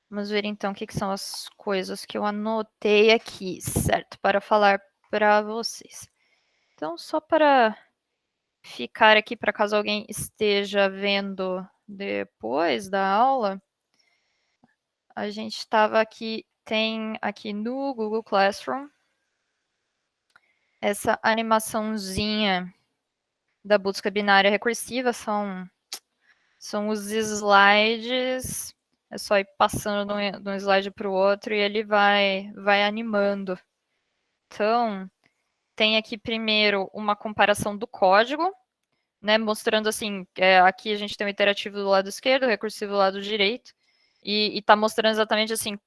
Vamos ver então o que são as coisas que eu anotei aqui, certo? Para falar para vocês. Então, só para ficar aqui, para caso alguém esteja vendo depois da aula, a gente estava aqui, tem aqui no Google Classroom essa animaçãozinha da busca binária recursiva, são os slides, é só ir passando de um slide para o outro e ele vai animando. Então, tem aqui primeiro uma comparação do código, né, mostrando assim, aqui a gente tem o interativo do lado esquerdo, o recursivo do lado direito, e está mostrando exatamente assim,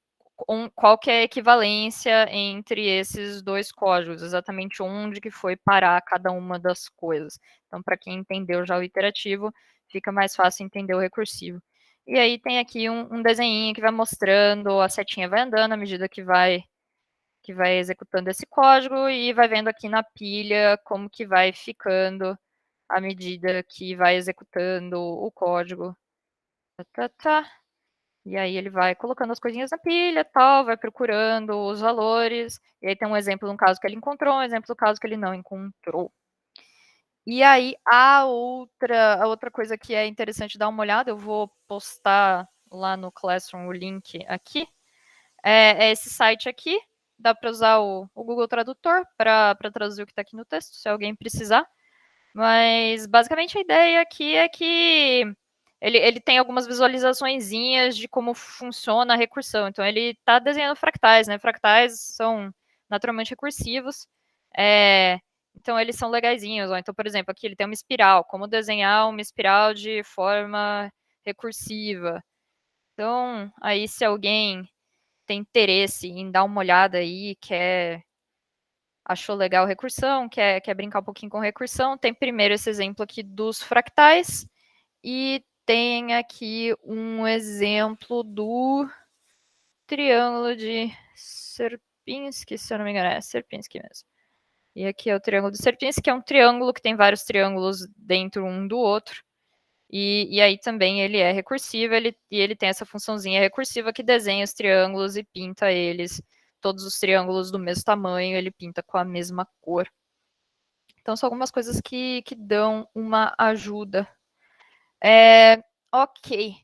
qual que é a equivalência entre esses dois códigos, exatamente onde que foi parar cada uma das coisas. Então, para quem entendeu já o iterativo, fica mais fácil entender o recursivo. E aí tem aqui um desenhinho que vai mostrando, a setinha vai andando à medida que vai executando esse código e vai vendo aqui na pilha como que vai ficando à medida que vai executando o código. E aí ele vai colocando as coisinhas na pilha, tal, vai procurando os valores. E aí tem um exemplo no caso que ele encontrou, um exemplo do caso que ele não encontrou. E aí a outra coisa que é interessante dar uma olhada, eu vou postar lá no Classroom o link aqui, é esse site aqui. Dá para usar o Google Tradutor para traduzir o que está aqui no texto, se alguém precisar. Mas basicamente a ideia aqui é que ele tem algumas visualizaçõezinhas de como funciona a recursão. Então ele está desenhando fractais, né? Fractais são naturalmente recursivos. Então eles são legaisinhos. Ó. Então, por exemplo, aqui ele tem uma espiral. Como desenhar uma espiral de forma recursiva. Então, aí se alguém tem interesse em dar uma olhada aí, achou legal recursão, quer brincar um pouquinho com recursão, tem primeiro esse exemplo aqui dos fractais e tem aqui um exemplo do triângulo de Sierpinski, se eu não me engano, é Sierpinski mesmo. E aqui é o triângulo de Sierpinski, que é um triângulo que tem vários triângulos dentro um do outro. E aí também ele é recursivo, ele tem essa funçãozinha recursiva que desenha os triângulos e pinta eles, todos os triângulos do mesmo tamanho, ele pinta com a mesma cor. Então são algumas coisas que dão uma ajuda. Ok.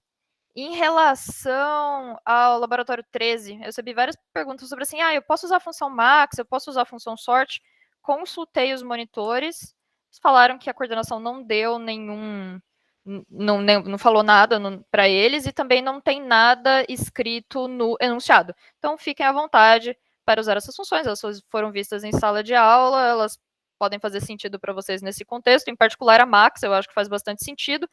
Em relação ao laboratório 13, eu recebi várias perguntas sobre assim, eu posso usar a função max, eu posso usar a função sort. Consultei os monitores, eles falaram que a coordenação não deu nenhum, não falou nada para eles e também não tem nada escrito no enunciado. Então fiquem à vontade para usar essas funções, elas foram vistas em sala de aula, elas podem fazer sentido para vocês nesse contexto, em particular a max, eu acho que faz bastante sentido.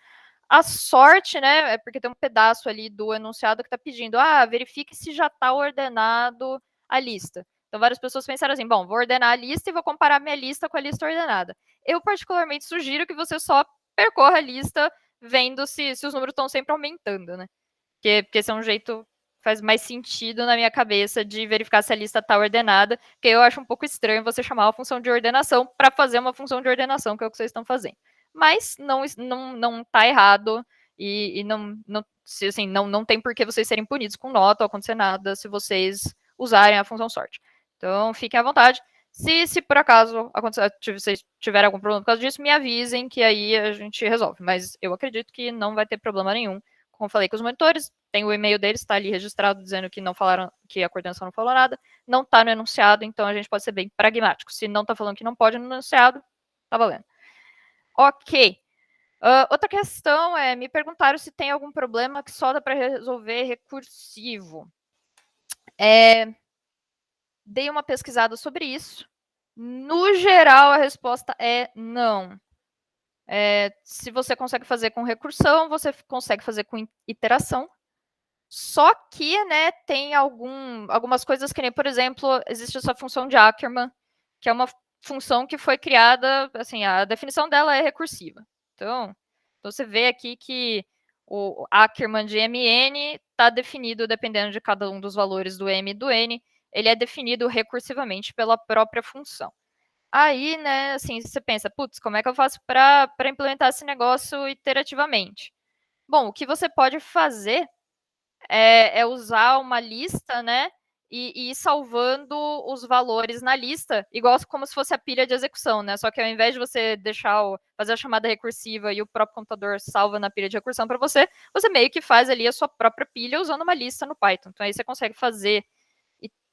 A sorte, né, é porque tem um pedaço ali do enunciado que está pedindo, verifique se já está ordenado a lista. Então, várias pessoas pensaram assim, bom, vou ordenar a lista e vou comparar minha lista com a lista ordenada. Eu, particularmente, sugiro que você só percorra a lista vendo se os números estão sempre aumentando, né? Porque esse é um jeito faz mais sentido na minha cabeça de verificar se a lista está ordenada, porque eu acho um pouco estranho você chamar uma função de ordenação para fazer uma função de ordenação, que é o que vocês estão fazendo. Mas não tá errado e assim, não tem por que vocês serem punidos com nota ou acontecer nada se vocês usarem a função sort. Então, fiquem à vontade. Se por acaso vocês tiverem algum problema por causa disso, me avisem que aí a gente resolve. Mas eu acredito que não vai ter problema nenhum. Como falei com os monitores, tem o e-mail deles, está ali registrado dizendo que não falaram, que a coordenação não falou nada, não está no enunciado, então a gente pode ser bem pragmático. Se não está falando que não pode no enunciado, tá valendo. Ok. Outra questão é, me perguntaram se tem algum problema que só dá para resolver recursivo. Dei uma pesquisada sobre isso. No geral, a resposta é não. Se você consegue fazer com recursão, você consegue fazer com iteração. Só que, né, tem algumas coisas que nem, por exemplo, existe essa função de Ackermann, que é uma função que foi criada, assim, a definição dela é recursiva. Então você vê aqui que o Ackermann de Mn está definido, dependendo de cada um dos valores do M e do N, ele é definido recursivamente pela própria função. Aí, né, assim, você pensa, putz, como é que eu faço para implementar esse negócio iterativamente? Bom, o que você pode fazer é usar uma lista, né? E ir salvando os valores na lista, igual como se fosse a pilha de execução, né? Só que ao invés de você fazer a chamada recursiva e o próprio computador salva na pilha de recursão para você, você meio que faz ali a sua própria pilha usando uma lista no Python. Então aí você consegue fazer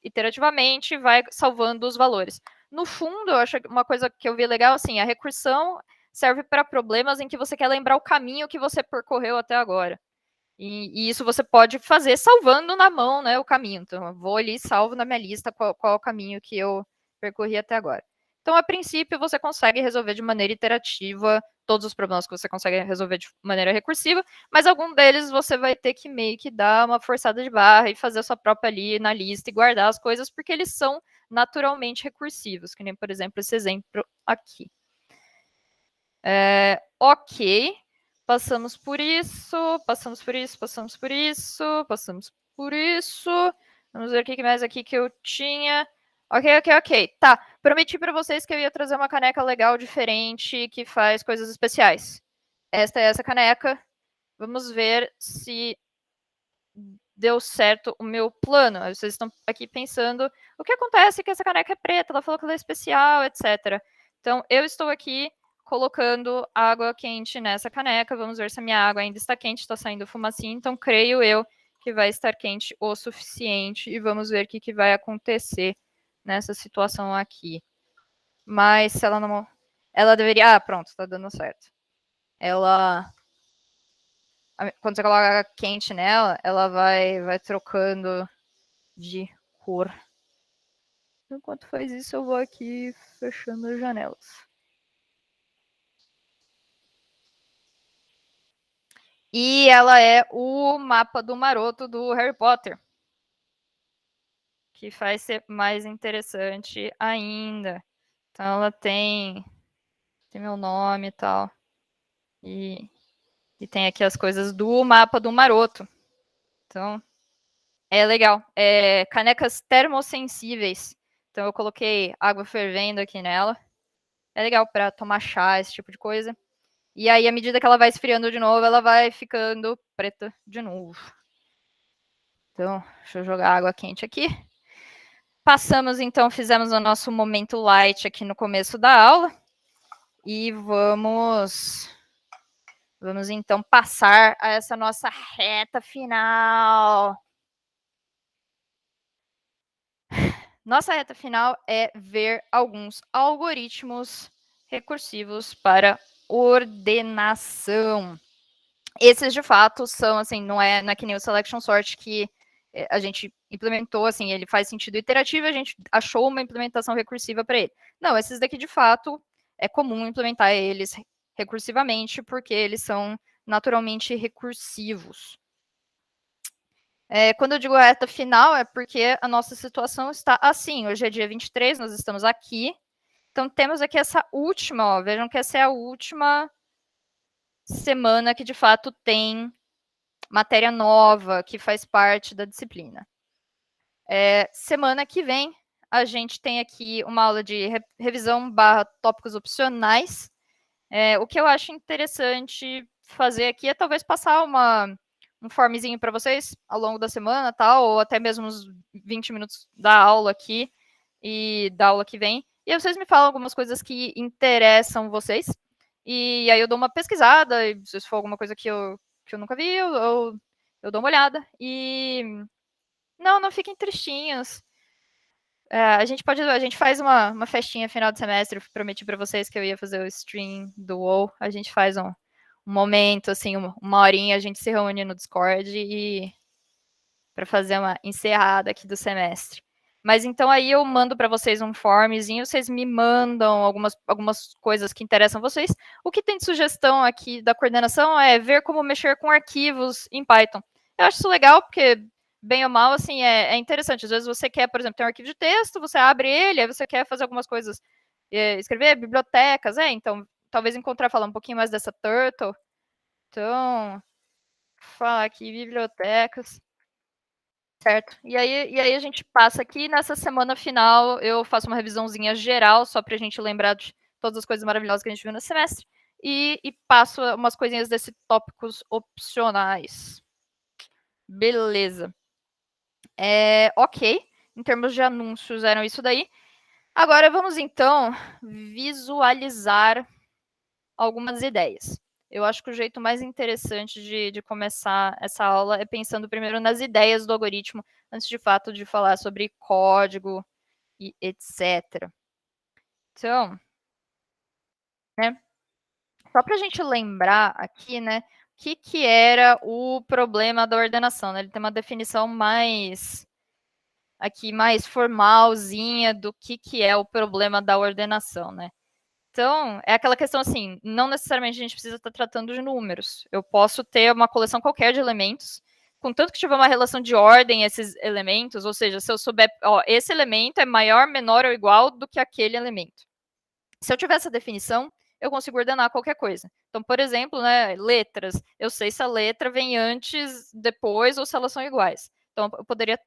iterativamente, vai salvando os valores. No fundo, eu acho uma coisa que eu vi legal, assim, a recursão serve para problemas em que você quer lembrar o caminho que você percorreu até agora. E isso você pode fazer salvando na mão, né, o caminho. Então, eu vou ali e salvo na minha lista qual é o caminho que eu percorri até agora. Então, a princípio, você consegue resolver de maneira iterativa todos os problemas que você consegue resolver de maneira recursiva, mas algum deles você vai ter que meio que dar uma forçada de barra e fazer a sua própria ali na lista e guardar as coisas, porque eles são naturalmente recursivos, que nem, por exemplo, esse exemplo aqui. Ok. Passamos por isso, passamos por isso, passamos por isso, passamos por isso. Vamos ver o que mais aqui que eu tinha. Ok. Tá, prometi para vocês que eu ia trazer uma caneca legal, diferente, que faz coisas especiais. Esta é essa caneca. Vamos ver se deu certo o meu plano. Vocês estão aqui pensando, o que acontece que essa caneca é preta? Ela falou que ela é especial, etc. Então, eu estou aqui colocando água quente nessa caneca. Vamos ver se a minha água ainda está quente, está saindo fumacinha. Então, creio eu que vai estar quente o suficiente. E vamos ver o que vai acontecer nessa situação aqui. Mas se ela não... Ela deveria... Ah, pronto, está dando certo. Ela... Quando você coloca quente nela, ela vai trocando de cor. Enquanto faz isso, eu vou aqui fechando as janelas. E ela é o mapa do maroto do Harry Potter, que faz ser mais interessante ainda. Então ela tem meu nome e tal. E tem aqui as coisas do mapa do maroto. Então, é legal. Canecas termossensíveis. Então eu coloquei água fervendo aqui nela. É legal para tomar chá, esse tipo de coisa. E aí, à medida que ela vai esfriando de novo, ela vai ficando preta de novo. Então, deixa eu jogar água quente aqui. Passamos, então, fizemos o nosso momento light aqui no começo da aula. E vamos então passar a essa nossa reta final. Nossa reta final é ver alguns algoritmos recursivos para ordenação. Esses, de fato, são, assim, não é que nem o Selection Sort que a gente implementou, assim, ele faz sentido iterativo, a gente achou uma implementação recursiva para ele. Não, esses daqui, de fato, é comum implementar eles recursivamente, porque eles são naturalmente recursivos. Quando eu digo reta final, é porque a nossa situação está assim. Hoje é dia 23, nós estamos aqui. Então, temos aqui essa última, ó, vejam que essa é a última semana que, de fato, tem matéria nova que faz parte da disciplina. Semana que vem, a gente tem aqui uma aula de revisão / tópicos opcionais. O que eu acho interessante fazer aqui é talvez passar um formzinho para vocês ao longo da semana, tal, ou até mesmo uns 20 minutos da aula aqui e da aula que vem. E aí vocês me falam algumas coisas que interessam vocês. E aí eu dou uma pesquisada, e se for alguma coisa que eu nunca vi, eu dou uma olhada. E não fiquem tristinhos. A gente faz uma festinha final de semestre. Eu prometi para vocês que eu ia fazer o stream do WoW. A gente faz um momento, assim, uma horinha, a gente se reúne no Discord e para fazer uma encerrada aqui do semestre. Mas então aí eu mando para vocês um formzinho, vocês me mandam algumas coisas que interessam vocês. O que tem de sugestão aqui da coordenação é ver como mexer com arquivos em Python. Eu acho isso legal, porque, bem ou mal, assim, é interessante. Às vezes você quer, por exemplo, ter um arquivo de texto, você abre ele, aí você quer fazer algumas coisas, escrever bibliotecas, então, talvez falar um pouquinho mais dessa Turtle. Então, falar aqui, bibliotecas. Certo. E aí a gente passa aqui, nessa semana final eu faço uma revisãozinha geral, só para a gente lembrar de todas as coisas maravilhosas que a gente viu no semestre, e passo umas coisinhas desses tópicos opcionais. Beleza. Ok. Em termos de anúncios, eram isso daí. Agora vamos então visualizar algumas ideias. Eu acho que o jeito mais interessante de começar essa aula é pensando primeiro nas ideias do algoritmo, antes de fato de falar sobre código e etc. Então, né, só para a gente lembrar aqui, né, o que era o problema da ordenação, né? Ele tem uma definição mais aqui mais formalzinha do que é o problema da ordenação, né? Então, é aquela questão assim, não necessariamente a gente precisa estar tratando de números. Eu posso ter uma coleção qualquer de elementos, contanto que tiver uma relação de ordem esses elementos, ou seja, se eu souber, ó, esse elemento é maior, menor ou igual do que aquele elemento. Se eu tiver essa definição, eu consigo ordenar qualquer coisa. Então, por exemplo, né, letras. Eu sei se a letra vem antes, depois ou se elas são iguais. Então, eu poderia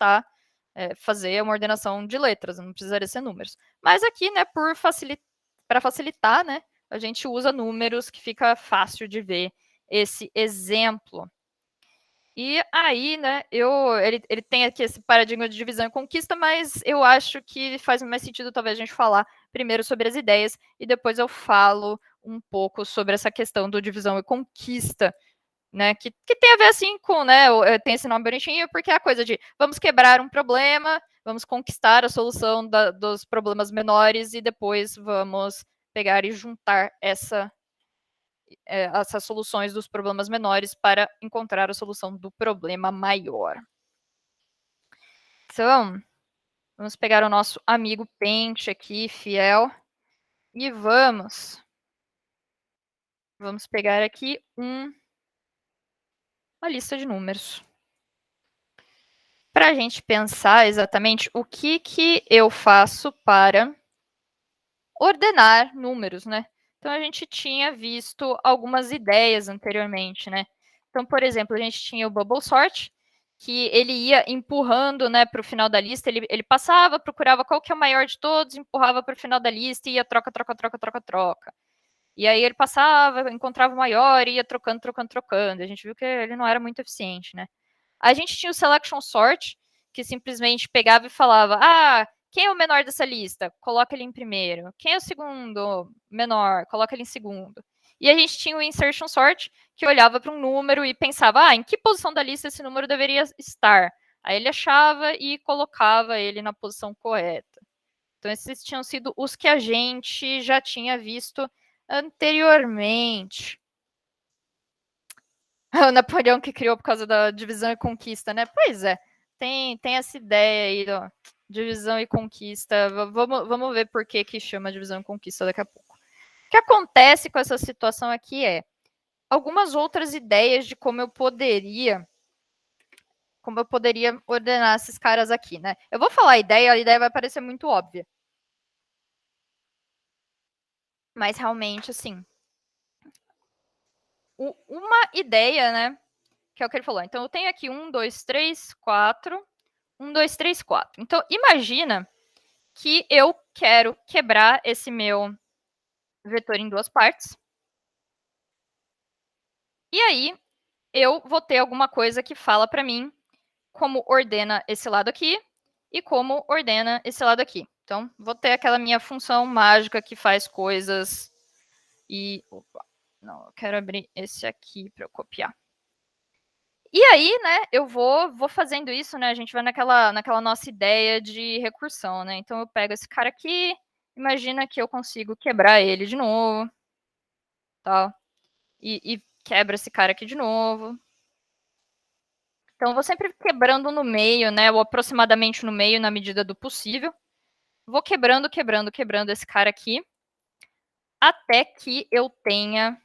fazer uma ordenação de letras, não precisaria ser números. Mas aqui, né, para facilitar, né, a gente usa números que fica fácil de ver esse exemplo. E aí, né, ele tem aqui esse paradigma de divisão e conquista, mas eu acho que faz mais sentido talvez a gente falar primeiro sobre as ideias e depois eu falo um pouco sobre essa questão do divisão e conquista, né, que tem a ver assim com, né, tem esse nome bonitinho, porque é a coisa de vamos quebrar um problema, vamos conquistar a solução dos problemas menores e depois vamos pegar e juntar essas soluções dos problemas menores para encontrar a solução do problema maior. Então, vamos pegar o nosso amigo pente aqui, fiel, e vamos pegar aqui uma lista de números. Para a gente pensar exatamente o que eu faço para ordenar números, né? Então, a gente tinha visto algumas ideias anteriormente, né? Então, por exemplo, a gente tinha o bubble sort, que ele ia empurrando, né, para o final da lista, ele passava, procurava qual que é o maior de todos, empurrava para o final da lista e ia troca, troca, troca, troca, troca. E aí ele passava, encontrava o maior e ia trocando, trocando, trocando. A gente viu que ele não era muito eficiente, né? A gente tinha o selection sort, que simplesmente pegava e falava: ah, quem é o menor dessa lista? Coloca ele em primeiro. Quem é o segundo menor? Coloca ele em segundo. E a gente tinha o insertion sort, que olhava para um número e pensava: ah, em que posição da lista esse número deveria estar? Aí ele achava e colocava ele na posição correta. Então, esses tinham sido os que a gente já tinha visto anteriormente. O Napoleão que criou por causa da divisão e conquista, né? Pois é, tem essa ideia aí, ó, divisão e conquista. Vamos ver por que chama divisão e conquista daqui a pouco. O que acontece com essa situação aqui é algumas outras ideias de como eu poderia ordenar esses caras aqui, né? Eu vou falar a ideia vai parecer muito óbvia. Mas realmente, assim, uma ideia, né? Que é o que ele falou. Então, eu tenho aqui 1, 2, 3, 4. 1, 2, 3, 4. Então, imagina que eu quero quebrar esse meu vetor em duas partes. E aí, eu vou ter alguma coisa que fala para mim como ordena esse lado aqui e como ordena esse lado aqui. Então, vou ter aquela minha função mágica que faz coisas e... Opa, não, eu quero abrir esse aqui para eu copiar. E aí, né, eu vou fazendo isso, né, a gente vai naquela nossa ideia de recursão, né, então eu pego esse cara aqui, imagina que eu consigo quebrar ele de novo, tal, e quebra esse cara aqui de novo. Então, eu vou sempre quebrando no meio, né, ou aproximadamente no meio, na medida do possível. Vou quebrando, quebrando, quebrando esse cara aqui, até que eu tenha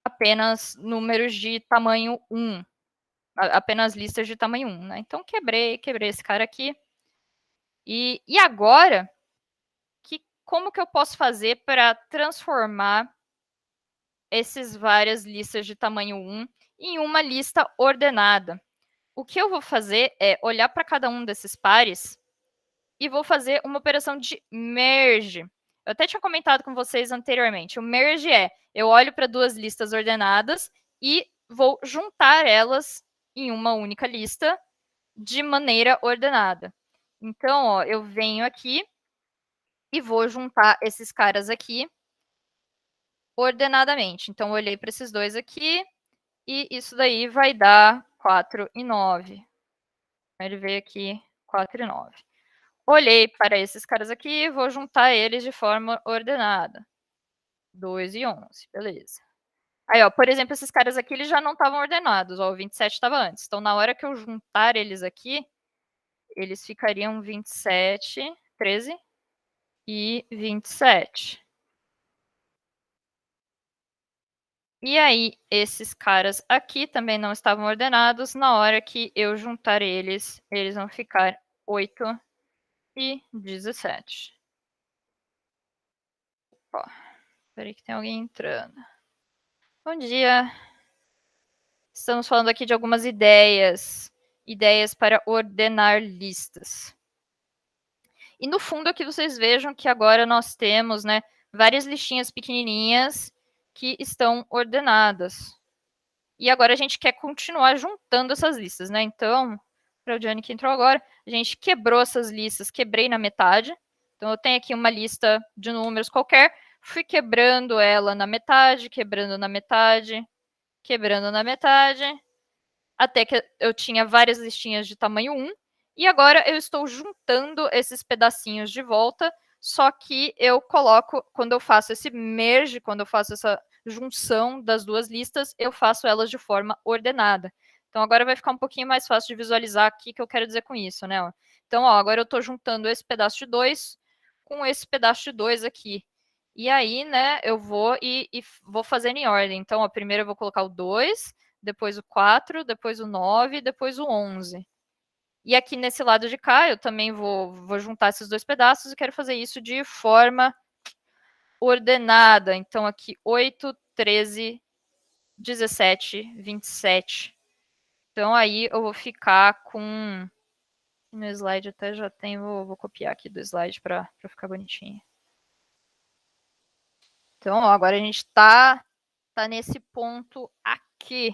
apenas números de tamanho 1, apenas listas de tamanho 1, né? Então, quebrei esse cara aqui. E agora, como que eu posso fazer para transformar essas várias listas de tamanho 1 em uma lista ordenada? O que eu vou fazer é olhar para cada um desses pares e vou fazer uma operação de merge. Eu até tinha comentado com vocês anteriormente. O merge eu olho para duas listas ordenadas e vou juntar elas em uma única lista de maneira ordenada. Então, ó, eu venho aqui e vou juntar esses caras aqui ordenadamente. Então, eu olhei para esses dois aqui e isso daí vai dar 4 e 9. Ele veio aqui 4 e 9. Olhei para esses caras aqui e vou juntar eles de forma ordenada. 2 e 11, beleza. Aí, ó, por exemplo, esses caras aqui, eles já não estavam ordenados, ó, o 27 estava antes. Então, na hora que eu juntar eles aqui, eles ficariam 27, 13 e 27. E aí, esses caras aqui também não estavam ordenados. Na hora que eu juntar eles, eles vão ficar 8 e 17. Ó, peraí que tem alguém entrando. Bom dia. Estamos falando aqui de algumas ideias para ordenar listas. E no fundo aqui vocês vejam que agora nós temos, né, várias listinhas pequenininhas que estão ordenadas. E agora a gente quer continuar juntando essas listas, né? Então, para o Johnny que entrou agora, a gente quebrou essas listas, quebrei na metade. Então eu tenho aqui uma lista de números qualquer, fui quebrando ela na metade, quebrando na metade, quebrando na metade, até que eu tinha várias listinhas de tamanho 1, e agora eu estou juntando esses pedacinhos de volta, só que eu coloco, quando eu faço esse merge, quando eu faço essa junção das duas listas, eu faço elas de forma ordenada. Então agora vai ficar um pouquinho mais fácil de visualizar aqui o que eu quero dizer com isso, né? Então, ó, agora eu estou juntando esse pedaço de 2 com esse pedaço de 2 aqui. E aí, né, eu vou e vou fazendo em ordem. Então, ó, primeiro eu vou colocar o 2, depois o 4, depois o 9, depois o 11. E aqui nesse lado de cá, eu também vou juntar esses dois pedaços e quero fazer isso de forma ordenada. Então, aqui 8, 13, 17, 27. Então, aí eu vou ficar com... No slide até já tem, vou copiar aqui do slide para ficar bonitinho. Então, ó, agora a gente tá nesse ponto aqui,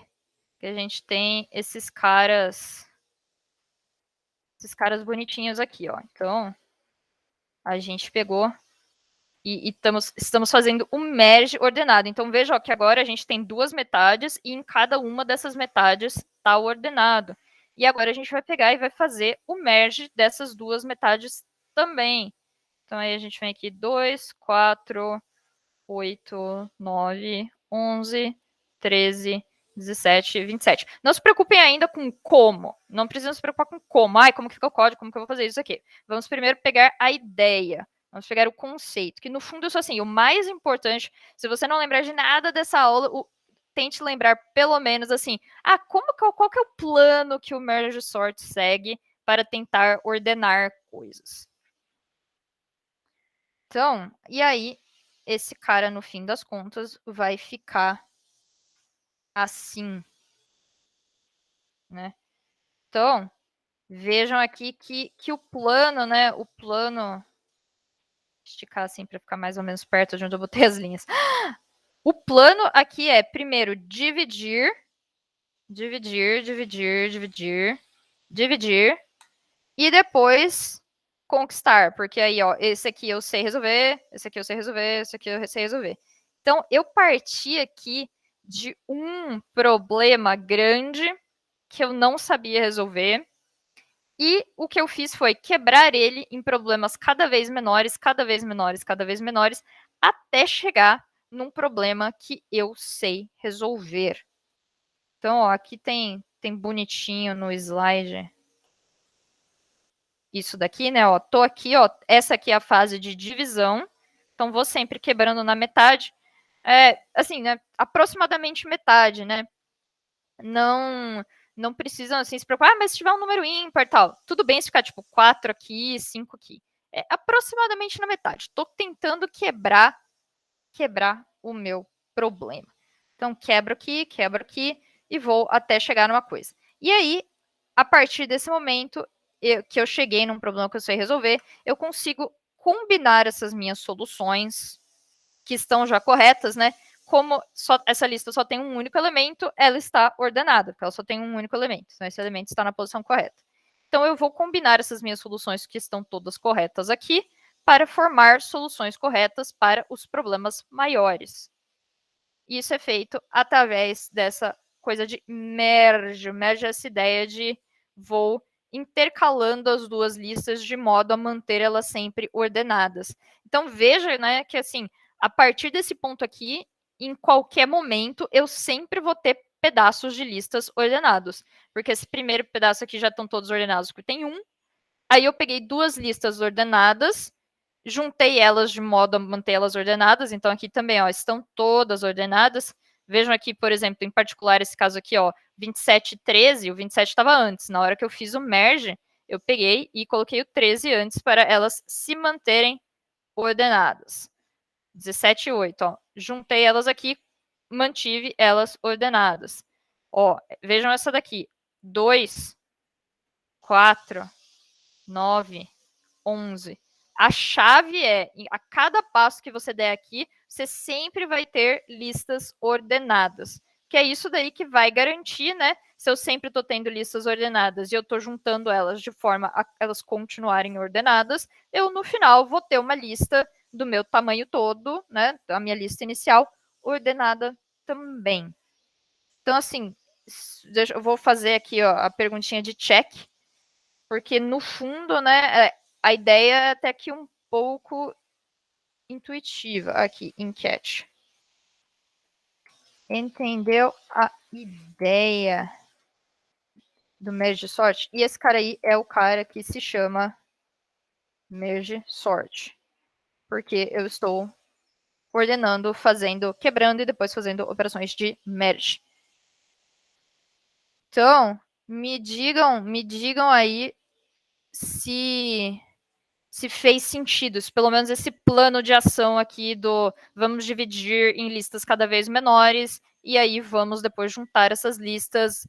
que a gente tem esses caras bonitinhos aqui, ó. Então, a gente pegou e estamos fazendo um merge ordenado. Então, veja ó, que agora a gente tem duas metades e em cada uma dessas metades está ordenado. E agora a gente vai pegar e vai fazer o merge dessas duas metades também. Então, aí a gente vem aqui 2, 4, 8, 9, 11, 13, 17, 27. Não se preocupem ainda com como. Não precisam se preocupar com como. Ai, como que fica o código? Como que eu vou fazer isso aqui? Vamos primeiro pegar a ideia. Vamos pegar o conceito. Que no fundo, isso assim, o mais importante, se você não lembrar de nada dessa aula, tente lembrar pelo menos assim, qual que é o plano que o Merge Sort segue para tentar ordenar coisas. Então, e aí, esse cara, no fim das contas, vai ficar assim, né? Então, vejam aqui que o plano, né? O plano... Esticar assim para ficar mais ou menos perto de onde eu botei as linhas. O plano aqui é, primeiro, dividir, e depois conquistar, porque aí, ó, esse aqui eu sei resolver, esse aqui eu sei resolver, esse aqui eu sei resolver. Então, eu parti aqui de um problema grande que eu não sabia resolver, e o que eu fiz foi quebrar ele em problemas cada vez menores, cada vez menores, cada vez menores, até chegar num problema que eu sei resolver. Então, ó, aqui tem bonitinho no slide isso daqui, né? Ó, tô aqui, ó, essa aqui é a fase de divisão. Então, vou sempre quebrando na metade. Assim, né? Aproximadamente metade, né? Não precisam, assim, se preocupar, mas se tiver um número ímpar tal, tudo bem se ficar, tipo, 4 aqui, 5 aqui. É aproximadamente na metade. Tô tentando quebrar o meu problema. Então, quebro aqui e vou até chegar numa coisa. E aí, a partir desse momento que eu cheguei num problema que eu sei resolver, eu consigo combinar essas minhas soluções, que estão já corretas, né, como essa lista só tem um único elemento, ela está ordenada, porque ela só tem um único elemento. Então, esse elemento está na posição correta. Então, eu vou combinar essas minhas soluções, que estão todas corretas aqui, para formar soluções corretas para os problemas maiores. Isso é feito através dessa coisa de merge. Merge é essa ideia de vou intercalando as duas listas de modo a manter elas sempre ordenadas. Então veja, né, que assim, a partir desse ponto aqui, em qualquer momento, eu sempre vou ter pedaços de listas ordenados. Porque esse primeiro pedaço aqui já estão todos ordenados, porque tem um. Aí eu peguei duas listas ordenadas, juntei elas de modo a mantê-las ordenadas. Então aqui também, ó, estão todas ordenadas. Vejam aqui, por exemplo, em particular esse caso aqui, ó, 27 e 13, o 27 estava antes. Na hora que eu fiz o merge, eu peguei e coloquei o 13 antes para elas se manterem ordenadas. 17 e 8, ó, juntei elas aqui, mantive elas ordenadas. Ó, vejam essa daqui, 2, 4, 9, 11. A chave é, a cada passo que você der aqui, você sempre vai ter listas ordenadas. Que é isso daí que vai garantir, né? Se eu sempre estou tendo listas ordenadas e eu estou juntando elas de forma a elas continuarem ordenadas, eu no final vou ter uma lista do meu tamanho todo, né? A minha lista inicial ordenada também. Então, assim, eu vou fazer aqui ó, a perguntinha de check, porque no fundo, né, a ideia é até que um pouco intuitiva. Aqui, enquete. Entendeu a ideia do merge sort? E esse cara aí é o cara que se chama merge sort. Porque eu estou ordenando, fazendo, quebrando e depois fazendo operações de merge. Então, me digam aí se fez sentido, se pelo menos esse plano de ação aqui do vamos dividir em listas cada vez menores e aí vamos depois juntar essas listas,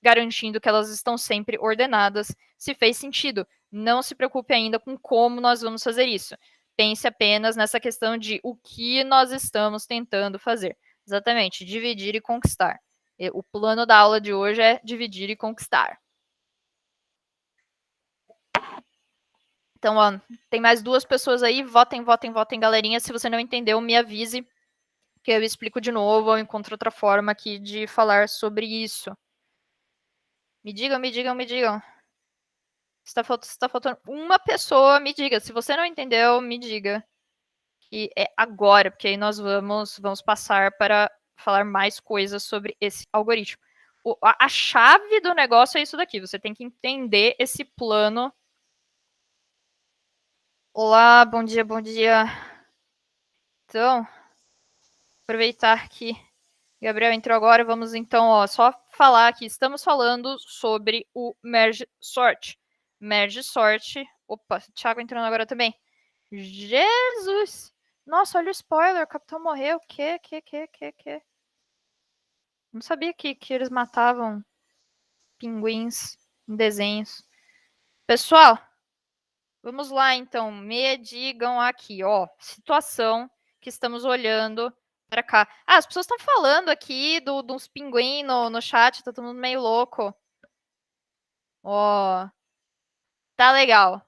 garantindo que elas estão sempre ordenadas, se fez sentido. Não se preocupe ainda com como nós vamos fazer isso. Pense apenas nessa questão de o que nós estamos tentando fazer. Exatamente, dividir e conquistar. O plano da aula de hoje é dividir e conquistar. Então, ó, tem mais 2 pessoas aí. Votem, votem, votem, galerinha. Se você não entendeu, me avise, que eu explico de novo ou encontro outra forma aqui de falar sobre isso. Me digam, me digam, me digam. Se tá faltando uma pessoa, me diga. Se você não entendeu, me diga. E é agora, porque aí nós vamos passar para falar mais coisas sobre esse algoritmo. A chave do negócio é isso daqui. Você tem que entender esse plano. Olá, bom dia, bom dia. Então, aproveitar que Gabriel entrou agora, vamos então ó, só falar que estamos falando sobre o merge sort. Merge sort. Opa, Thiago entrando agora também. Jesus! Nossa, olha o spoiler, o capitão morreu. Que? Não sabia que eles matavam pinguins em desenhos. Pessoal, vamos lá então. Me digam aqui, ó, situação que estamos olhando para cá. Ah, as pessoas estão falando aqui dos pinguins no chat, tá todo mundo meio louco. Ó, tá legal.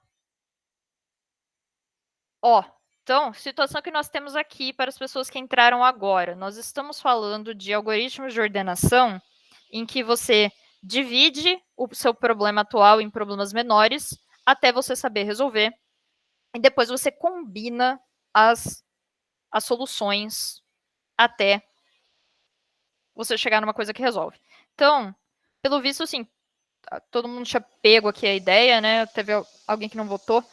Ó, então, situação que nós temos aqui para as pessoas que entraram agora. Nós estamos falando de algoritmos de ordenação em que você divide o seu problema atual em problemas menores até você saber resolver. E depois você combina as soluções até você chegar numa coisa que resolve. Então, pelo visto, assim, todo mundo tinha pego aqui a ideia, né? Teve alguém que não votou.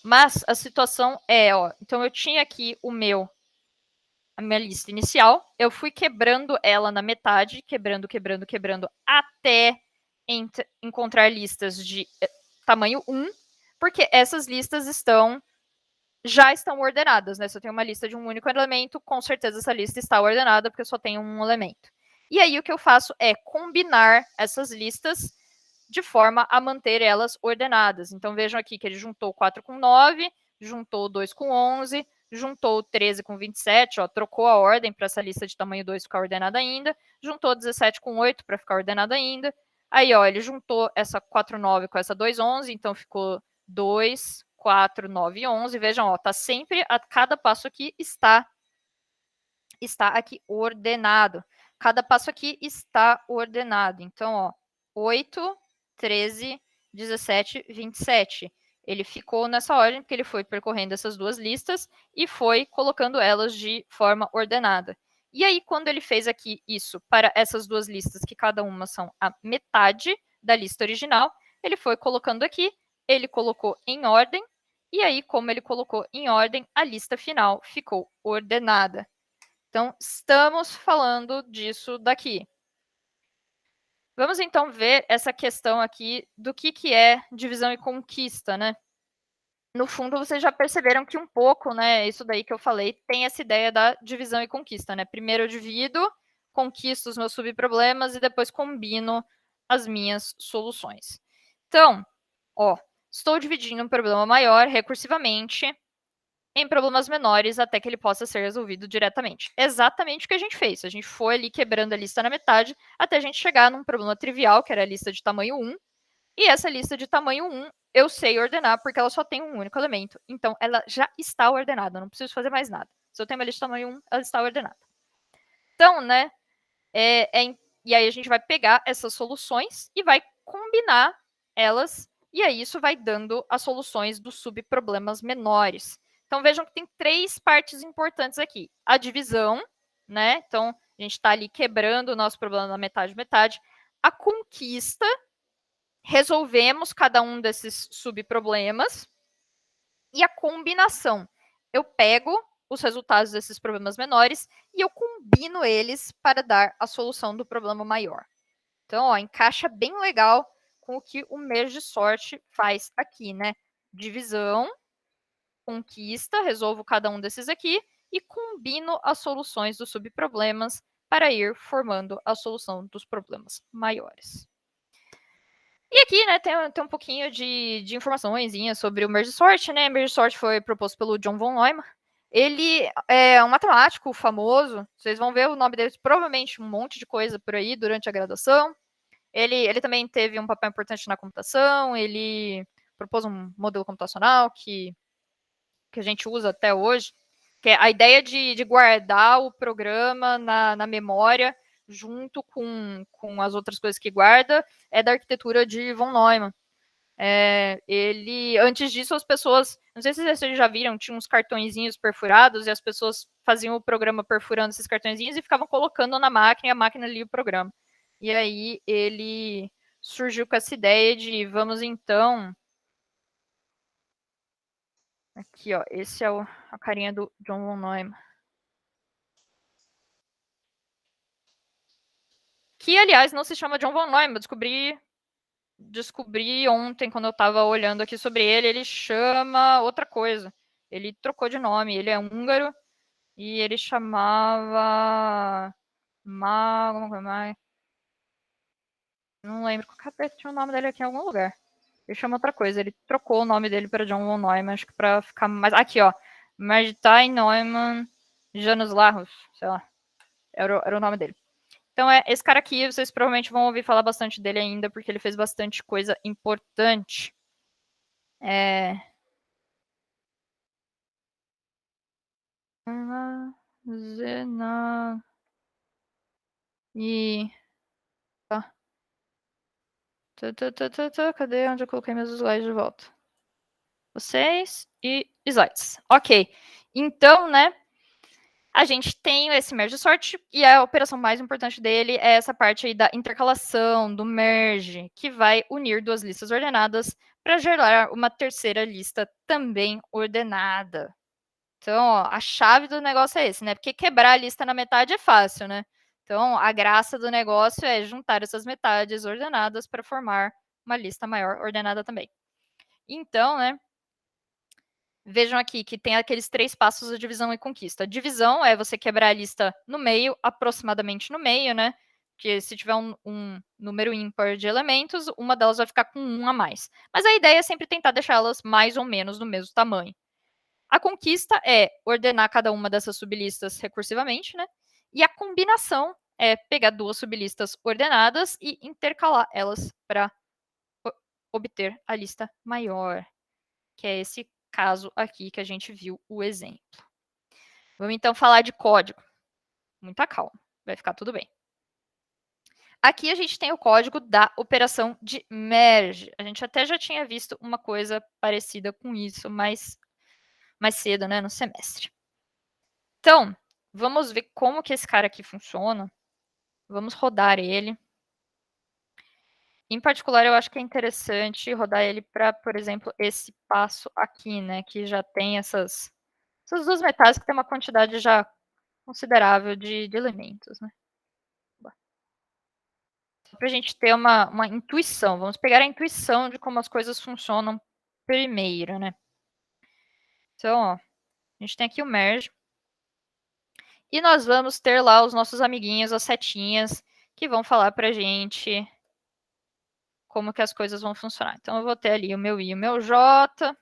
Mas a situação é, ó, então eu tinha aqui a minha lista inicial, eu fui quebrando ela na metade, quebrando, até encontrar listas de tamanho 1, porque essas listas já estão ordenadas, né? Se eu tenho uma lista de um único elemento, com certeza essa lista está ordenada, porque eu só tenho um elemento. E aí o que eu faço é combinar essas listas de forma a manter elas ordenadas. Então vejam aqui que ele juntou 4 com 9, juntou 2 com 11, juntou o 13 com 27, ó, trocou a ordem para essa lista de tamanho 2 ficar ordenada ainda, juntou 17 com 8 para ficar ordenada ainda. Aí, ó, ele juntou essa 4, 9 com essa 2, 11, então ficou 2, 4, 9, 11. Vejam, ó, tá sempre, a cada passo aqui está aqui ordenado. Cada passo aqui está ordenado. Então, ó, 8, 13, 17, 27. Ele ficou nessa ordem porque ele foi percorrendo essas duas listas e foi colocando elas de forma ordenada. E aí, quando ele fez aqui isso para essas duas listas, que cada uma são a metade da lista original, ele foi colocando aqui, ele colocou em ordem, e aí, como ele colocou em ordem, a lista final ficou ordenada. Então, estamos falando disso daqui. Vamos então ver essa questão aqui do que é divisão e conquista, né? No fundo, vocês já perceberam que um pouco, né, isso daí que eu falei, tem essa ideia da divisão e conquista, né? Primeiro eu divido, conquisto os meus subproblemas e depois combino as minhas soluções. Então, ó, estou dividindo um problema maior recursivamente em problemas menores até que ele possa ser resolvido diretamente. Exatamente o que a gente fez. A gente foi ali quebrando a lista na metade até a gente chegar num problema trivial, que era a lista de tamanho 1. E essa lista de tamanho 1 eu sei ordenar porque ela só tem um único elemento. Então ela já está ordenada, eu não preciso fazer mais nada. Se eu tenho uma lista de tamanho 1, ela está ordenada. Então, né, e aí a gente vai pegar essas soluções e vai combinar elas, e aí isso vai dando as soluções dos subproblemas menores. Então vejam que tem 3 partes importantes aqui. A divisão, né? Então a gente está ali quebrando o nosso problema na metade, metade. A conquista, resolvemos cada um desses subproblemas. E a combinação. Eu pego os resultados desses problemas menores e eu combino eles para dar a solução do problema maior. Então, ó, encaixa bem legal com o que o merge sort faz aqui, né? Divisão, conquista, resolvo cada um desses aqui e combino as soluções dos subproblemas para ir formando a solução dos problemas maiores. E aqui, né, tem um pouquinho de informações sobre o merge sort, né? Merge sort foi proposto pelo John von Neumann. Ele é um matemático famoso. Vocês vão ver o nome dele, provavelmente um monte de coisa por aí durante a graduação. Ele também teve um papel importante na computação. Ele propôs um modelo computacional que a gente usa até hoje, que é a ideia de guardar o programa na memória junto com as outras coisas que guarda, é da arquitetura de von Neumann. Antes disso, as pessoas, não sei se vocês já viram, tinha uns cartõezinhos perfurados e as pessoas faziam o programa perfurando esses cartõezinhos e ficavam colocando na máquina e a máquina lia o programa. E aí ele surgiu com essa ideia de vamos então. Aqui, ó, esse é a carinha do John von Neumann. Que, aliás, não se chama John von Neumann, descobri ontem, quando eu estava olhando aqui sobre ele chama outra coisa. Ele trocou de nome, ele é húngaro e ele chamava... Não lembro, cadê? Tinha o nome dele aqui em algum lugar. Ele chama outra coisa, ele trocou o nome dele para John von Neumann, acho que para ficar mais... Aqui, ó, Martin Neumann Janus Larus, sei lá, era o nome dele. Então, esse cara aqui, vocês provavelmente vão ouvir falar bastante dele ainda, porque ele fez bastante coisa importante. E... Tá. Cadê onde eu coloquei meus slides de volta? Vocês e slides. Ok. Então, né, a gente tem esse merge sort e a operação mais importante dele é essa parte aí da intercalação, do merge, que vai unir duas listas ordenadas para gerar uma terceira lista também ordenada. Então, ó, a chave do negócio é esse, né? Porque quebrar a lista na metade é fácil, né? Então, a graça do negócio é juntar essas metades ordenadas para formar uma lista maior ordenada também. Então, né? Vejam aqui que tem aqueles 3 passos da divisão e conquista. A divisão é você quebrar a lista no meio, aproximadamente no meio, né? Porque se tiver um número ímpar de elementos, uma delas vai ficar com 1 a mais. Mas a ideia é sempre tentar deixá-las mais ou menos do mesmo tamanho. A conquista é ordenar cada uma dessas sublistas recursivamente, né? E a combinação é pegar duas sublistas ordenadas e intercalar elas para obter a lista maior, que é esse caso aqui que a gente viu o exemplo. Vamos então falar de código. Muita calma, vai ficar tudo bem. Aqui a gente tem o código da operação de merge. A gente até já tinha visto uma coisa parecida com isso, mais cedo, né, no semestre. Então, vamos ver como que esse cara aqui funciona. Vamos rodar ele. Em particular, eu acho que é interessante rodar ele para, por exemplo, esse passo aqui, né, que já tem essas duas metais que tem uma quantidade já considerável de elementos, né. Para a gente ter uma intuição, vamos pegar a intuição de como as coisas funcionam primeiro, né. Então, ó, a gente tem aqui o merge. E nós vamos ter lá os nossos amiguinhos, as setinhas, que vão falar para a gente como que as coisas vão funcionar. Então, eu vou ter ali o meu I e o meu J.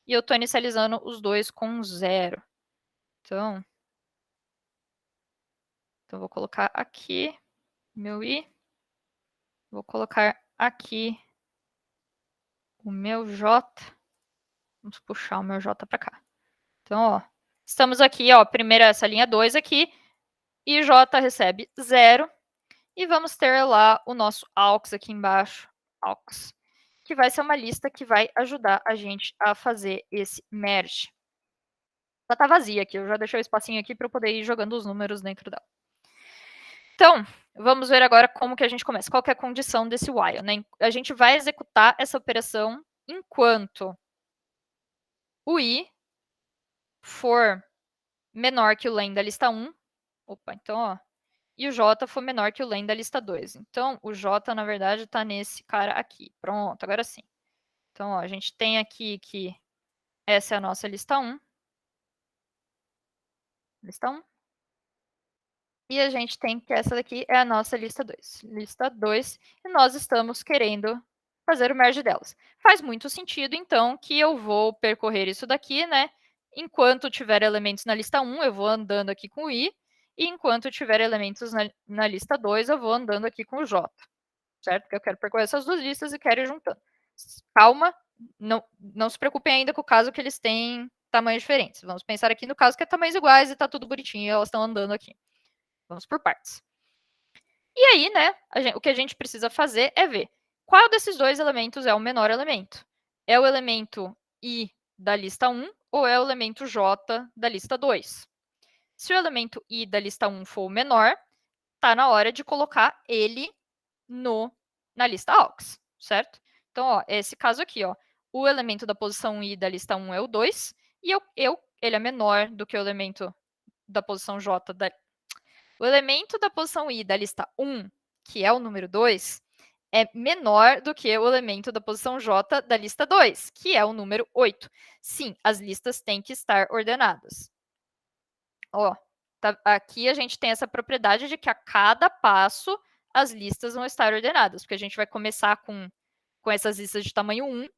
E eu estou inicializando os dois com 0. Então, vou colocar aqui meu I. Vou colocar aqui o meu J. Vamos puxar o meu J para cá. Então, ó, estamos aqui, ó, primeiro essa linha 2 aqui. E J recebe 0. E vamos ter lá o nosso aux aqui embaixo. Aux. Que vai ser uma lista que vai ajudar a gente a fazer esse merge. Ela tá vazia aqui, eu já deixei o espacinho aqui para eu poder ir jogando os números dentro dela. Então, vamos ver agora como que a gente começa. Qual que é a condição desse while, né? A gente vai executar essa operação enquanto o i for menor que o len da lista 1. Opa, então, ó. E o j for menor que o len da lista 2. Então, o j, na verdade, está nesse cara aqui. Pronto, agora sim. Então, ó, a gente tem aqui que essa é a nossa lista 1. Lista 1. E a gente tem que essa daqui é a nossa lista 2. Lista 2. E nós estamos querendo fazer o merge delas. Faz muito sentido, então, que eu vou percorrer isso daqui, né? Enquanto tiver elementos na lista 1, eu vou andando aqui com o i. E enquanto tiver elementos na lista 2, eu vou andando aqui com o j. Certo? Porque eu quero percorrer essas duas listas e quero ir juntando. Calma, não se preocupem ainda com o caso que eles têm tamanhos diferentes. Vamos pensar aqui no caso que é tamanhos iguais e está tudo bonitinho e elas estão andando aqui. Vamos por partes. E aí, né, o que a gente precisa fazer é ver qual desses dois elementos é o menor elemento. É o elemento i da lista 1 ou é o elemento j da lista 2? Se o elemento i da lista 1 for o menor, está na hora de colocar ele na lista aux, certo? Então, ó, esse caso aqui, ó, o elemento da posição i da lista 1 é o 2, e ele é menor do que o elemento da posição j o elemento da posição i da lista 1, que é o número 2, é menor do que o elemento da posição j da lista 2, que é o número 8. Sim, as listas têm que estar ordenadas. Ó, aqui a gente tem essa propriedade de que a cada passo as listas vão estar ordenadas, porque a gente vai começar com essas listas de tamanho 1,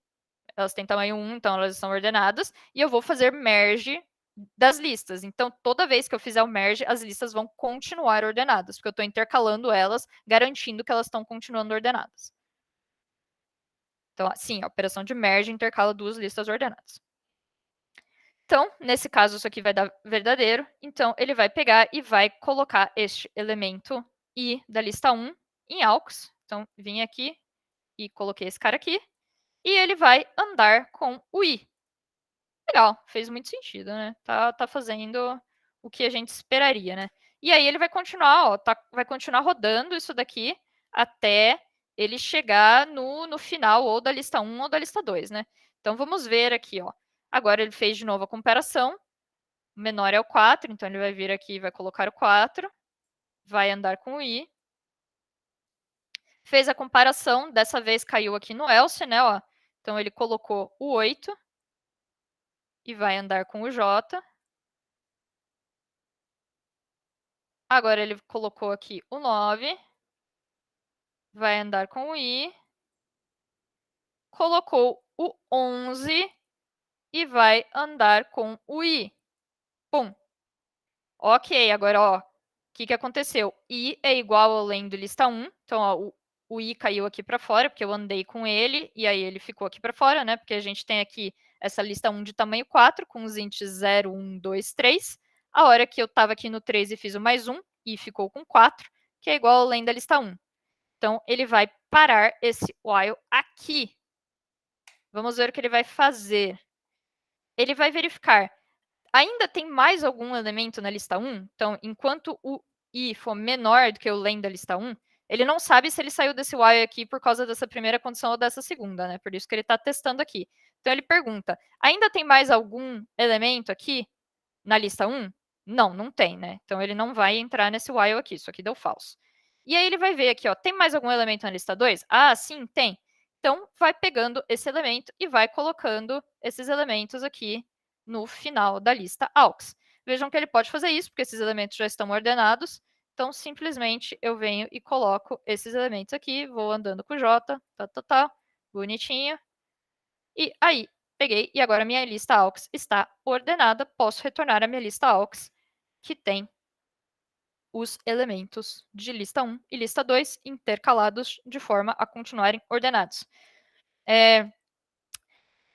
elas têm tamanho 1, então elas estão ordenadas, e eu vou fazer merge das listas. Então, toda vez que eu fizer o merge, as listas vão continuar ordenadas, porque eu estou intercalando elas, garantindo que elas estão continuando ordenadas. Então, sim, a operação de merge intercala duas listas ordenadas. Então, nesse caso, isso aqui vai dar verdadeiro. Então, ele vai pegar e vai colocar este elemento i da lista 1 em aux. Então, vim aqui e coloquei esse cara aqui. E ele vai andar com o i. Legal, fez muito sentido, né? Tá fazendo o que a gente esperaria, né? E aí ele vai continuar, ó, vai continuar rodando isso daqui até ele chegar no final ou da lista 1 ou da lista 2, né? Então vamos ver aqui, ó. Agora ele fez de novo a comparação. O menor é o 4, então ele vai vir aqui e vai colocar o 4. Vai andar com o i. Fez a comparação, dessa vez caiu aqui no else, né? Ó. Então ele colocou o 8 e vai andar com o j. Agora ele colocou aqui o 9. Vai andar com o i. Colocou o 11 e vai andar com o i. Pum. Ok, agora, ó, o que aconteceu? I é igual ao lendo lista 1, então, ó, o i caiu aqui para fora, porque eu andei com ele, e aí ele ficou aqui para fora, né? Porque a gente tem aqui essa lista 1 de tamanho 4, com os índices 0, 1, 2, 3. A hora que eu estava aqui no 3 e fiz o mais 1, i ficou com 4, que é igual ao lendo da lista 1. Então, ele vai parar esse while aqui. Vamos ver o que ele vai fazer. Ele vai verificar. Ainda tem mais algum elemento na lista 1? Então, enquanto o i for menor do que o len da lista 1, ele não sabe se ele saiu desse while aqui por causa dessa primeira condição ou dessa segunda, né? Por isso que ele está testando aqui. Então, ele pergunta, ainda tem mais algum elemento aqui na lista 1? Não, não tem, né? Então, ele não vai entrar nesse while aqui. Isso aqui deu falso. E aí, ele vai ver aqui, ó, tem mais algum elemento na lista 2? Ah, sim, tem. Então, vai pegando esse elemento e vai colocando esses elementos aqui no final da lista aux. Vejam que ele pode fazer isso, porque esses elementos já estão ordenados. Então, simplesmente, eu venho e coloco esses elementos aqui, vou andando com o J, bonitinho. E aí, peguei, e agora minha lista aux está ordenada. Posso retornar a minha lista aux, que tem os elementos de lista 1 e lista 2 intercalados de forma a continuarem ordenados.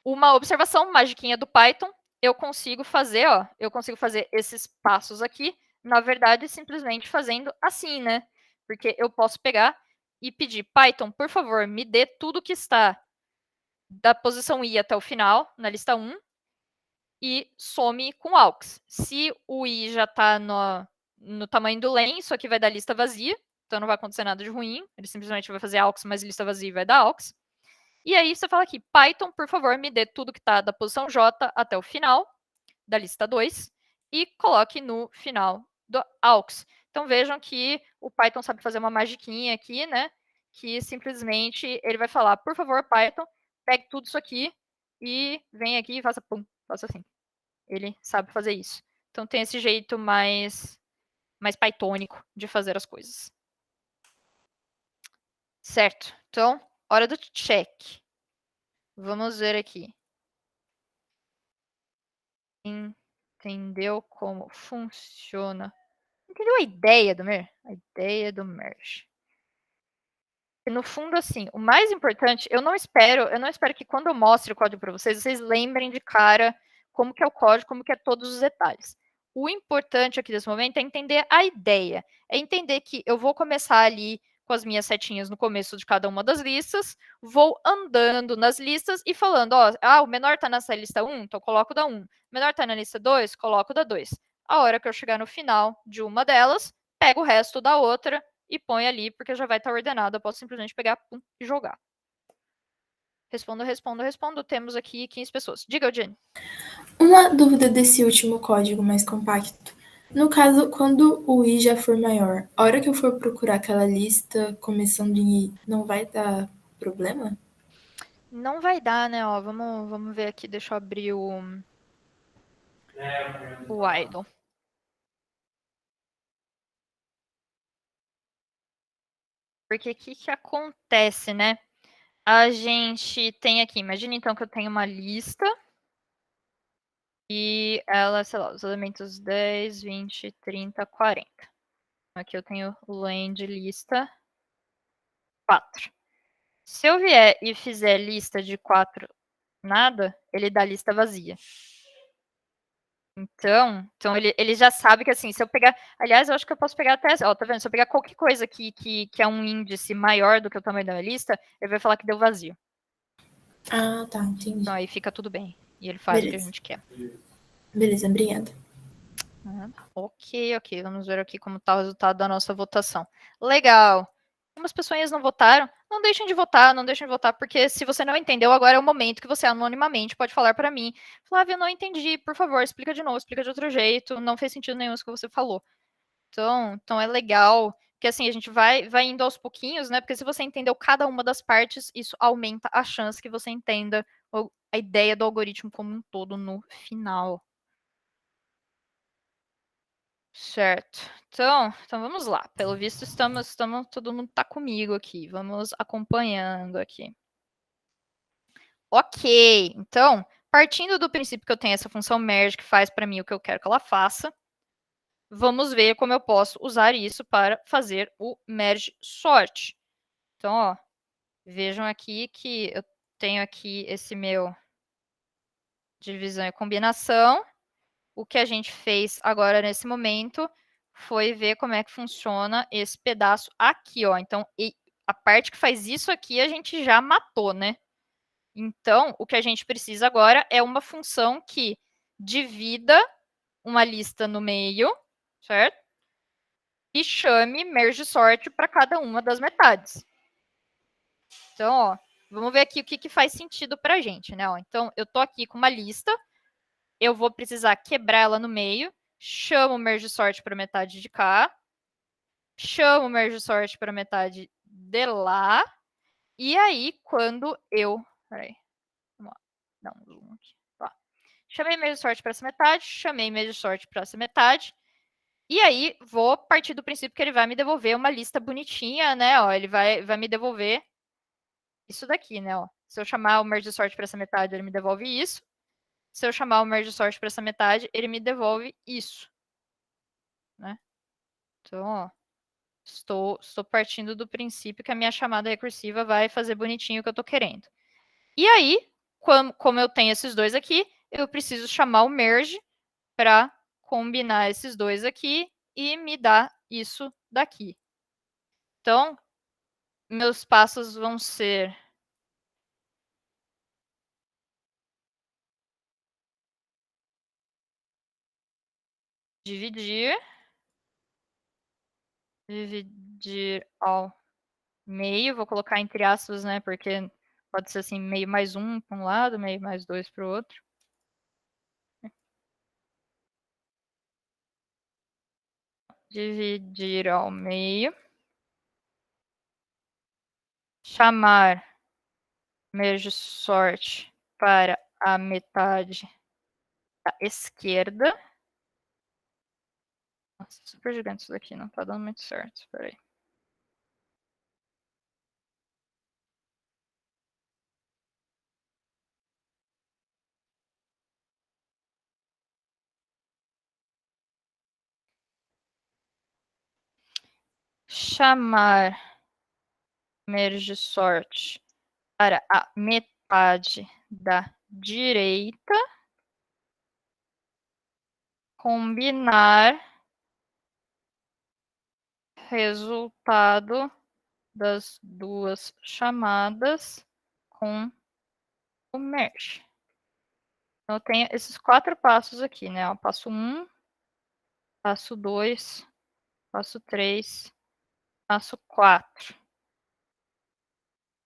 Uma observação magiquinha do Python, eu consigo fazer esses passos aqui, na verdade, simplesmente fazendo assim, né? Porque eu posso pegar e pedir, Python, por favor, me dê tudo que está da posição i até o final, na lista 1, e some com aux. Se o i já está no tamanho do len, isso aqui vai dar lista vazia, então não vai acontecer nada de ruim, ele simplesmente vai fazer aux mais lista vazia e vai dar aux. E aí você fala aqui, Python, por favor, me dê tudo que está da posição J até o final da lista 2 e coloque no final do aux. Então vejam que o Python sabe fazer uma magiquinha aqui, né? Que simplesmente ele vai falar, por favor, Python, pegue tudo isso aqui e vem aqui e faça pum, faça assim. Ele sabe fazer isso. Então tem esse jeito mais pythônico de fazer as coisas. Certo. Então, hora do check. Vamos ver aqui. Entendeu como funciona? Entendeu a ideia do merge? A ideia do merge. E no fundo, assim, o mais importante, eu não espero que quando eu mostre o código para vocês lembrem de cara como que é o código, como que é todos os detalhes. O importante aqui nesse momento é entender a ideia. É entender que eu vou começar ali com as minhas setinhas no começo de cada uma das listas, vou andando nas listas e falando, ó, o menor está nessa lista 1, então eu coloco da 1. O menor está na lista 2, coloco da 2. A hora que eu chegar no final de uma delas, pego o resto da outra e põe ali, porque já vai estar ordenado. Eu posso simplesmente pegar pum, e jogar. Respondo. Temos aqui 15 pessoas. Diga, Eugênio. Uma dúvida desse último código mais compacto. No caso, quando o i já for maior, a hora que eu for procurar aquela lista começando em i, não vai dar problema? Não vai dar, né? Ó, vamos ver aqui. Deixa eu abrir o idle. Porque o que acontece, né? A gente tem aqui, imagina então que eu tenho uma lista e ela, sei lá, os elementos 10, 20, 30, 40. Aqui eu tenho o len de lista 4. Se eu vier e fizer lista de 4 nada, ele dá lista vazia. Então ele já sabe que, assim, se eu pegar... Aliás, eu acho que eu posso pegar até... Ó, tá vendo? Se eu pegar qualquer coisa aqui que é um índice maior do que o tamanho da minha lista, ele vai falar que deu vazio. Ah, tá, entendi. Então aí fica tudo bem. E ele faz o que a gente quer. Beleza, obrigada. Ok. Vamos ver aqui como está o resultado da nossa votação. Legal. Algumas pessoas não votaram. Não deixem de votar, porque se você não entendeu, agora é o momento que você anonimamente pode falar para mim. Flávia, eu não entendi, por favor, explica de novo, explica de outro jeito, não fez sentido nenhum isso que você falou. Então é legal, que assim, a gente vai indo aos pouquinhos, né? Porque se você entendeu cada uma das partes, isso aumenta a chance que você entenda a ideia do algoritmo como um todo no final. Certo. Então vamos lá. Pelo visto, todo mundo está comigo aqui. Vamos acompanhando aqui. Ok. Então, partindo do princípio que eu tenho essa função merge que faz para mim o que eu quero que ela faça, vamos ver como eu posso usar isso para fazer o merge sort. Então, ó, vejam aqui que eu tenho aqui esse meu divisão e combinação. O que a gente fez agora nesse momento foi ver como é que funciona esse pedaço aqui, ó. Então, a parte que faz isso aqui a gente já matou, né? Então, o que a gente precisa agora é uma função que divida uma lista no meio, certo? E chame merge sort para cada uma das metades. Então, ó, vamos ver aqui o que faz sentido para a gente, né? Ó, então, eu tô aqui com uma lista, eu vou precisar quebrar ela no meio, chamo o merge sort para metade de cá, chamo o merge sort para metade de lá, e aí, quando eu... Peraí, vamos lá, dá um zoom aqui. Tá. Chamei merge sort para essa metade, chamei merge sort para essa metade, e aí vou partir do princípio que ele vai me devolver uma lista bonitinha, né? Ó, ele vai me devolver isso daqui, né? Ó. Se eu chamar o merge sort para essa metade, ele me devolve isso. Se eu chamar o merge sort para essa metade, ele me devolve isso. Né? Então, ó, estou partindo do princípio que a minha chamada recursiva vai fazer bonitinho o que eu estou querendo. E aí, como eu tenho esses dois aqui, eu preciso chamar o merge para combinar esses dois aqui e me dar isso daqui. Então, meus passos vão ser dividir ao meio, vou colocar entre aspas, né, porque pode ser assim, meio mais um para um lado, meio mais dois para o outro. Dividir ao meio. Chamar merge sort para a metade da esquerda. Nossa, super gigante isso daqui, não tá dando muito certo. Espera aí. Chamar merge sort para a metade da direita. Combinar resultado das duas chamadas com o merge. Então, eu tenho esses 4 passos aqui, né? Ó, passo 1, passo 2, passo 3, passo 4.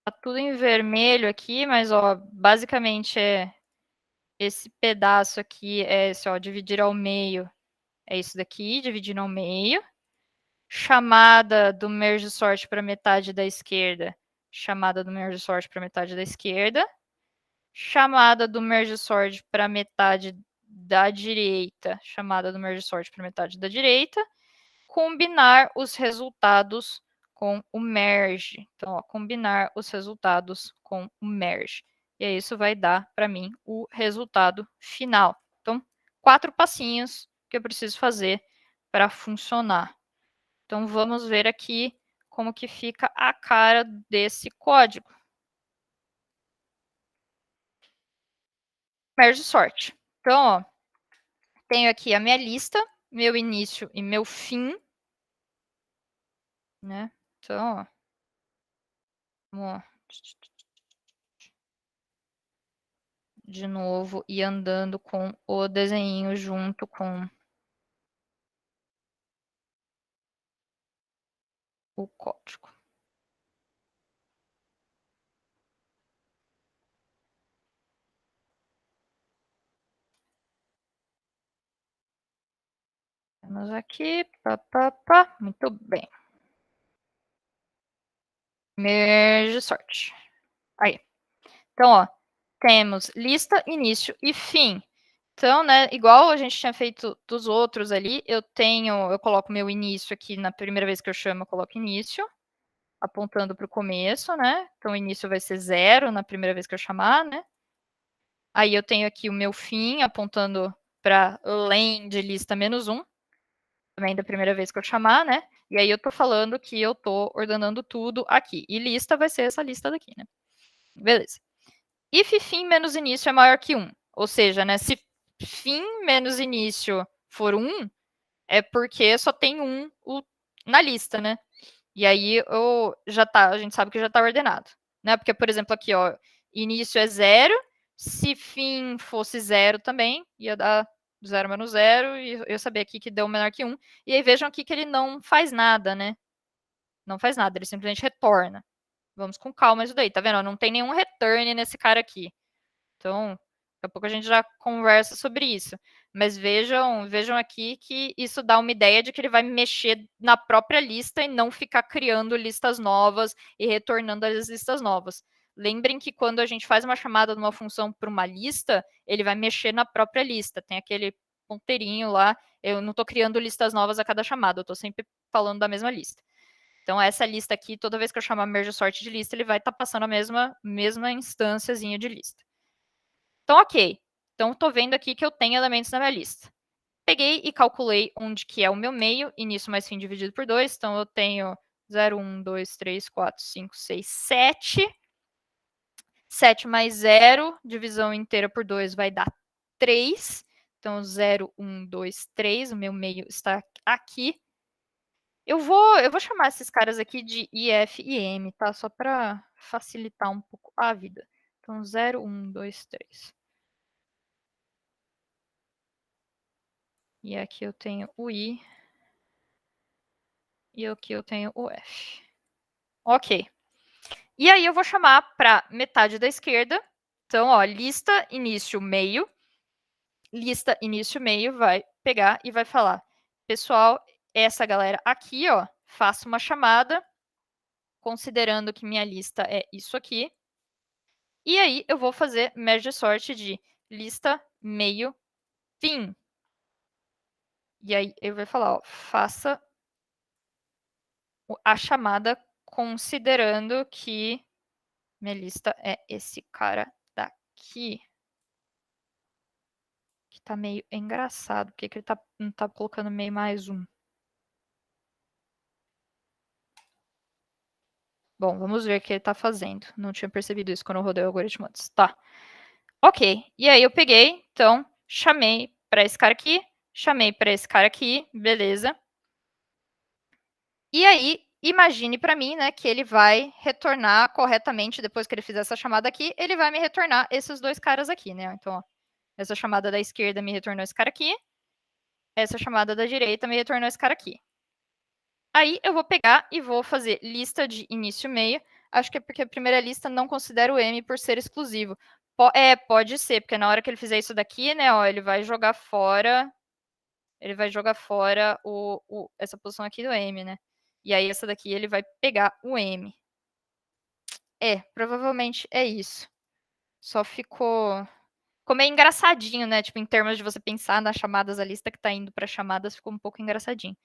Tá tudo em vermelho aqui, mas ó, basicamente é esse pedaço aqui, é esse, ó, dividir ao meio. É isso daqui, dividir ao meio. Chamada do merge sort para metade da esquerda. Chamada do merge sort para metade da esquerda. Chamada do merge sort para metade da direita. Chamada do merge sort para metade da direita. Combinar os resultados com o merge. Então, ó, combinar os resultados com o merge. E aí isso vai dar para mim o resultado final. Então, 4 passinhos que eu preciso fazer para funcionar. Então, vamos ver aqui como que fica a cara desse código. Merge sort. Então, ó, tenho aqui a minha lista, meu início e meu fim. Né? Então, ó, vamos de novo e andando com o desenho junto com o código. Temos aqui, muito bem. Merge sort. Aí. Então, ó, temos lista, início e fim. Então, né, igual a gente tinha feito dos outros ali, eu coloco meu início aqui, na primeira vez que eu chamo, eu coloco início, apontando para o começo, né? Então, o início vai ser 0 na primeira vez que eu chamar, né? Aí eu tenho aqui o meu fim apontando para len de lista -1, também da primeira vez que eu chamar, né? E aí eu tô falando que eu tô ordenando tudo aqui. E lista vai ser essa lista daqui, né? Beleza. If fim menos início é maior que 1. Ou seja, né, se fim menos início for 1, é porque só tem 1 na lista, né? E aí a gente sabe que já está ordenado. Né? Porque, por exemplo, aqui, ó, início é 0. Se fim fosse 0 também, ia dar 0 menos 0, e eu sabia aqui que deu menor que 1. E aí vejam aqui que ele não faz nada, né? Não faz nada, ele simplesmente retorna. Vamos com calma isso daí, tá vendo? Não tem nenhum return nesse cara aqui. Então, daqui a pouco a gente já conversa sobre isso. Mas vejam aqui que isso dá uma ideia de que ele vai mexer na própria lista e não ficar criando listas novas e retornando as listas novas. Lembrem que quando a gente faz uma chamada de uma função para uma lista, ele vai mexer na própria lista. Tem aquele ponteirinho lá. Eu não estou criando listas novas a cada chamada, eu estou sempre falando da mesma lista. Então, essa lista aqui, toda vez que eu chamar merge sort de lista, ele vai estar passando a mesma instânciazinha de lista. Então, ok. Então, estou vendo aqui que eu tenho elementos na minha lista. Peguei e calculei onde que é o meu meio, início mais fim dividido por 2. Então, eu tenho 0, 1, 2, 3, 4, 5, 6, 7. 7 mais 0, divisão inteira por 2 vai dar 3. Então, 0, 1, 2, 3. O meu meio está aqui. Eu vou chamar esses caras aqui de IF e M, tá? Só para facilitar um pouco a vida. Então, 0, 1, 2, 3. E aqui eu tenho o I. E aqui eu tenho o F. Ok. E aí eu vou chamar para metade da esquerda. Então, ó, lista, início, meio. Lista, início, meio vai pegar e vai falar: pessoal, essa galera aqui, ó, faça uma chamada, considerando que minha lista é isso aqui. E aí eu vou fazer merge sort de lista, meio, fim. E aí eu vou falar, ó, faça a chamada considerando que minha lista é esse cara daqui. Que tá meio engraçado. Por que ele não tá colocando meio mais um? Bom, vamos ver o que ele tá fazendo. Não tinha percebido isso quando eu rodei o algoritmo antes. Tá. Ok. E aí eu peguei, então, chamei para esse cara aqui, chamei para esse cara aqui, beleza. E aí, imagine para mim, né, que ele vai retornar corretamente depois que ele fizer essa chamada aqui, ele vai me retornar esses dois caras aqui, né? Então, ó, essa chamada da esquerda me retornou esse cara aqui, essa chamada da direita me retornou esse cara aqui. Aí eu vou pegar e vou fazer lista de início e meio. Acho que é porque a primeira lista não considera o M por ser exclusivo. Pode ser, porque na hora que ele fizer isso daqui, né, ó, ele vai jogar fora. Ele vai jogar fora essa posição aqui do M, né? E aí essa daqui ele vai pegar o M. Provavelmente é isso. Só ficou meio engraçadinho, né? Tipo, em termos de você pensar nas chamadas, a lista que tá indo para chamadas ficou um pouco engraçadinho.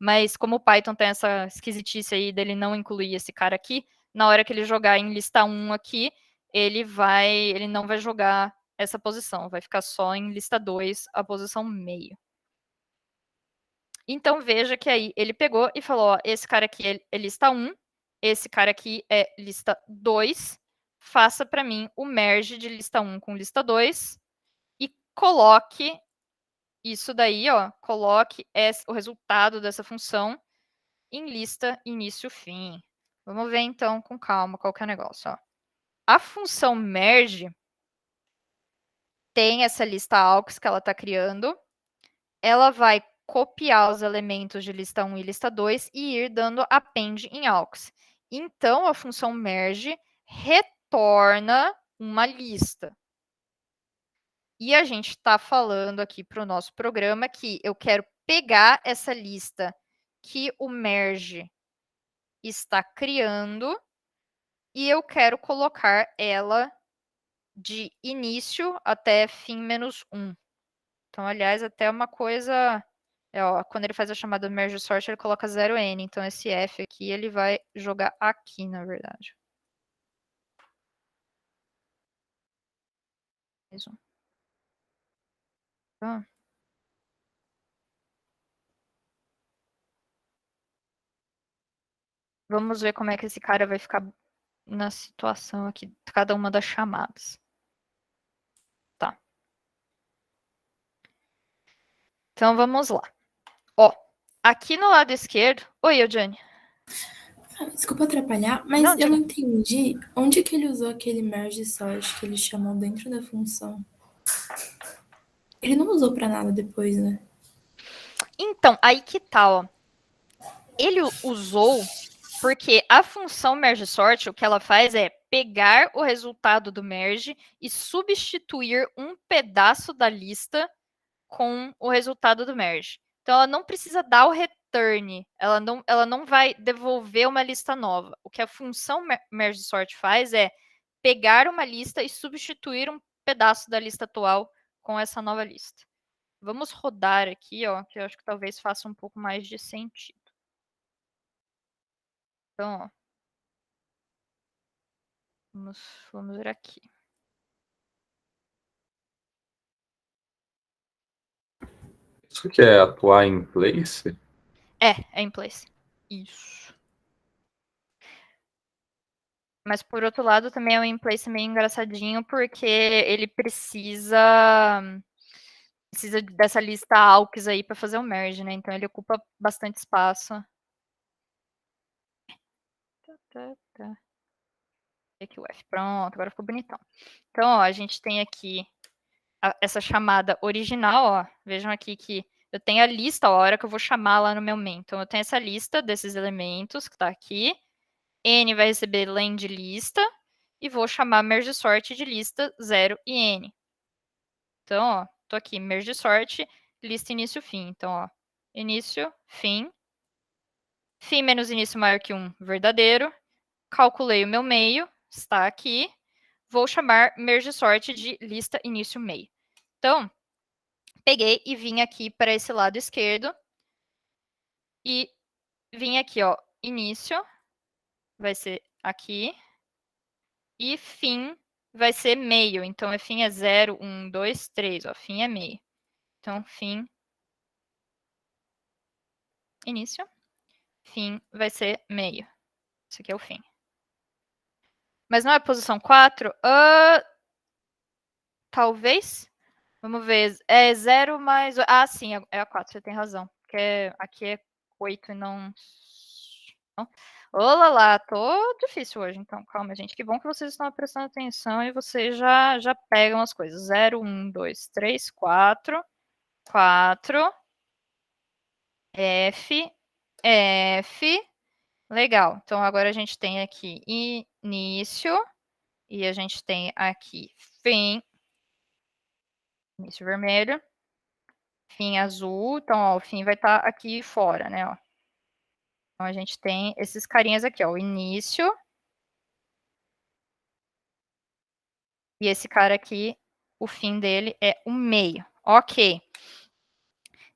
Mas como o Python tem essa esquisitice aí dele não incluir esse cara aqui, na hora que ele jogar em lista 1 aqui, ele não vai jogar essa posição, vai ficar só em lista 2 a posição meio. Então veja que aí ele pegou e falou, ó, esse cara aqui é lista 1, esse cara aqui é lista 2, faça para mim o merge de lista 1 com lista 2 e coloque isso daí, ó, coloque o resultado dessa função em lista início-fim. Vamos ver então com calma qual que é o negócio, ó. A função merge tem essa lista aux que ela está criando, ela vai copiar os elementos de lista 1 e lista 2 e ir dando append em aux. Então, a função merge retorna uma lista. E a gente está falando aqui para o nosso programa que eu quero pegar essa lista que o merge está criando e eu quero colocar ela de início até fim menos 1. Então, aliás, até uma coisa... ó, quando ele faz a chamada merge sort, ele coloca 0n. Então, esse f aqui, ele vai jogar aqui, na verdade. Mais um. Tá. Vamos ver como é que esse cara vai ficar na situação aqui, cada uma das chamadas. Tá. Então vamos lá. Ó, aqui no lado esquerdo. Oi, Eugênio. Desculpa atrapalhar, mas Não, eu não diga. entendi onde que ele usou aquele merge sort que ele chamou dentro da função. Ele não usou pra nada depois, né? Então, aí que tá, ó. Ele usou porque a função merge sort, o que ela faz é pegar o resultado do merge e substituir um pedaço da lista com o resultado do merge. Então, ela não precisa dar o return, ela não vai devolver uma lista nova. O que a função merge sort faz é pegar uma lista e substituir um pedaço da lista atual com essa nova lista. Vamos rodar aqui, ó, que eu acho que talvez faça um pouco mais de sentido. Então, ó, vamos ver aqui. Isso que é atuar em place? É em place. Isso. Mas por outro lado, também é um in place meio engraçadinho, porque ele precisa dessa lista AUX aí para fazer o merge, né? Então ele ocupa bastante espaço. Aqui o F. Pronto, agora ficou bonitão. Então, ó, a gente tem aqui essa chamada original, ó. Vejam aqui que eu tenho a lista, ó, a hora que eu vou chamar lá no meu main. Então, eu tenho essa lista desses elementos que está aqui. N vai receber len de lista e vou chamar merge sort de lista 0 e N. Então, ó, tô aqui, merge sort, lista início, fim. Então, ó, início, fim. Fim menos início maior que 1, verdadeiro. Calculei o meu meio, está aqui. Vou chamar merge sort de lista início meio. Então, peguei e vim aqui para esse lado esquerdo. E vim aqui, ó, início, vai ser aqui. E fim vai ser meio. Então, fim é 0, 1, 2, 3. Ó, fim é meio. Então, fim, início. Fim vai ser meio. Esse aqui é o fim. Mas não é posição 4? Talvez. Vamos ver. É 0 mais. Ah, sim, é a 4, você tem razão. Porque aqui é 8 e não. Olá lá, tô difícil hoje, então calma, gente. Que bom que vocês estão prestando atenção e vocês já pegam as coisas. 0, 1, 2, 3, 4. 4. F. F. Legal. Então agora a gente tem aqui início. E a gente tem aqui fim. Início vermelho. Fim azul. Então, ó, o fim vai estar aqui fora, né? Ó. Então a gente tem esses carinhas aqui, ó. O início. E esse cara aqui, o fim dele é o meio. Ok.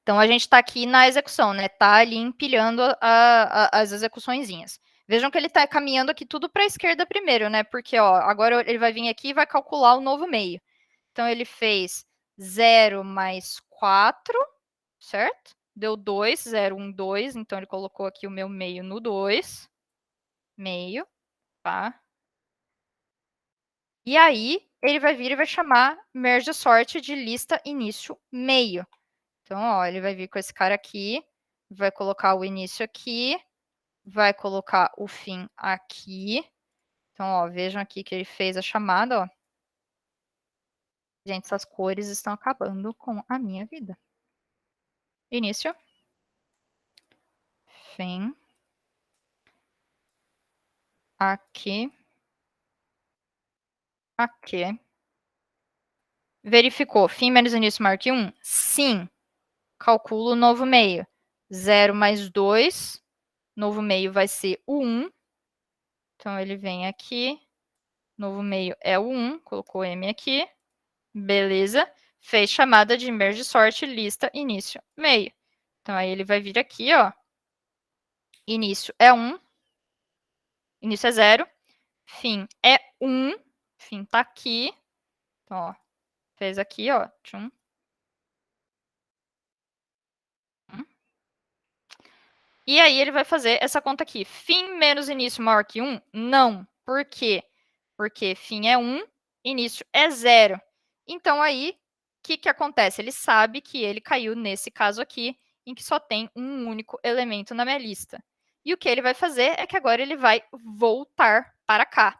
Então a gente está aqui na execução, né? Tá ali empilhando as execuçõezinhas. Vejam que ele está caminhando aqui tudo para a esquerda primeiro, né? Porque ó, agora ele vai vir aqui e vai calcular o novo meio. Então ele fez 0 mais 4, certo? Deu 2, 0, 1, 2. Então ele colocou aqui o meu meio no 2. Meio, tá? E aí ele vai vir e vai chamar merge sort de lista início meio. Então, ó, ele vai vir com esse cara aqui, vai colocar o início aqui, vai colocar o fim aqui. Então, ó, vejam aqui que ele fez a chamada, ó. Gente, essas cores estão acabando com a minha vida. Início. Fim. Aqui. Aqui. Verificou. Fim menos início maior que 1? Sim. Calculo o novo meio. 0 mais 2. Novo meio vai ser o 1. Então, ele vem aqui. Novo meio é o 1. Colocou M aqui. Beleza. Fez chamada de merge sort lista início meio. Então, aí ele vai vir aqui, ó. Início é 1. Início é 0. Fim é 1. Fim tá aqui. Então, ó. Fez aqui, ó. Tchum. E aí ele vai fazer essa conta aqui. Fim menos início maior que 1? Não. Por quê? Porque fim é 1, início é 0. Então aí, o que acontece? Ele sabe que ele caiu nesse caso aqui, em que só tem um único elemento na minha lista. E o que ele vai fazer é que agora ele vai voltar para cá.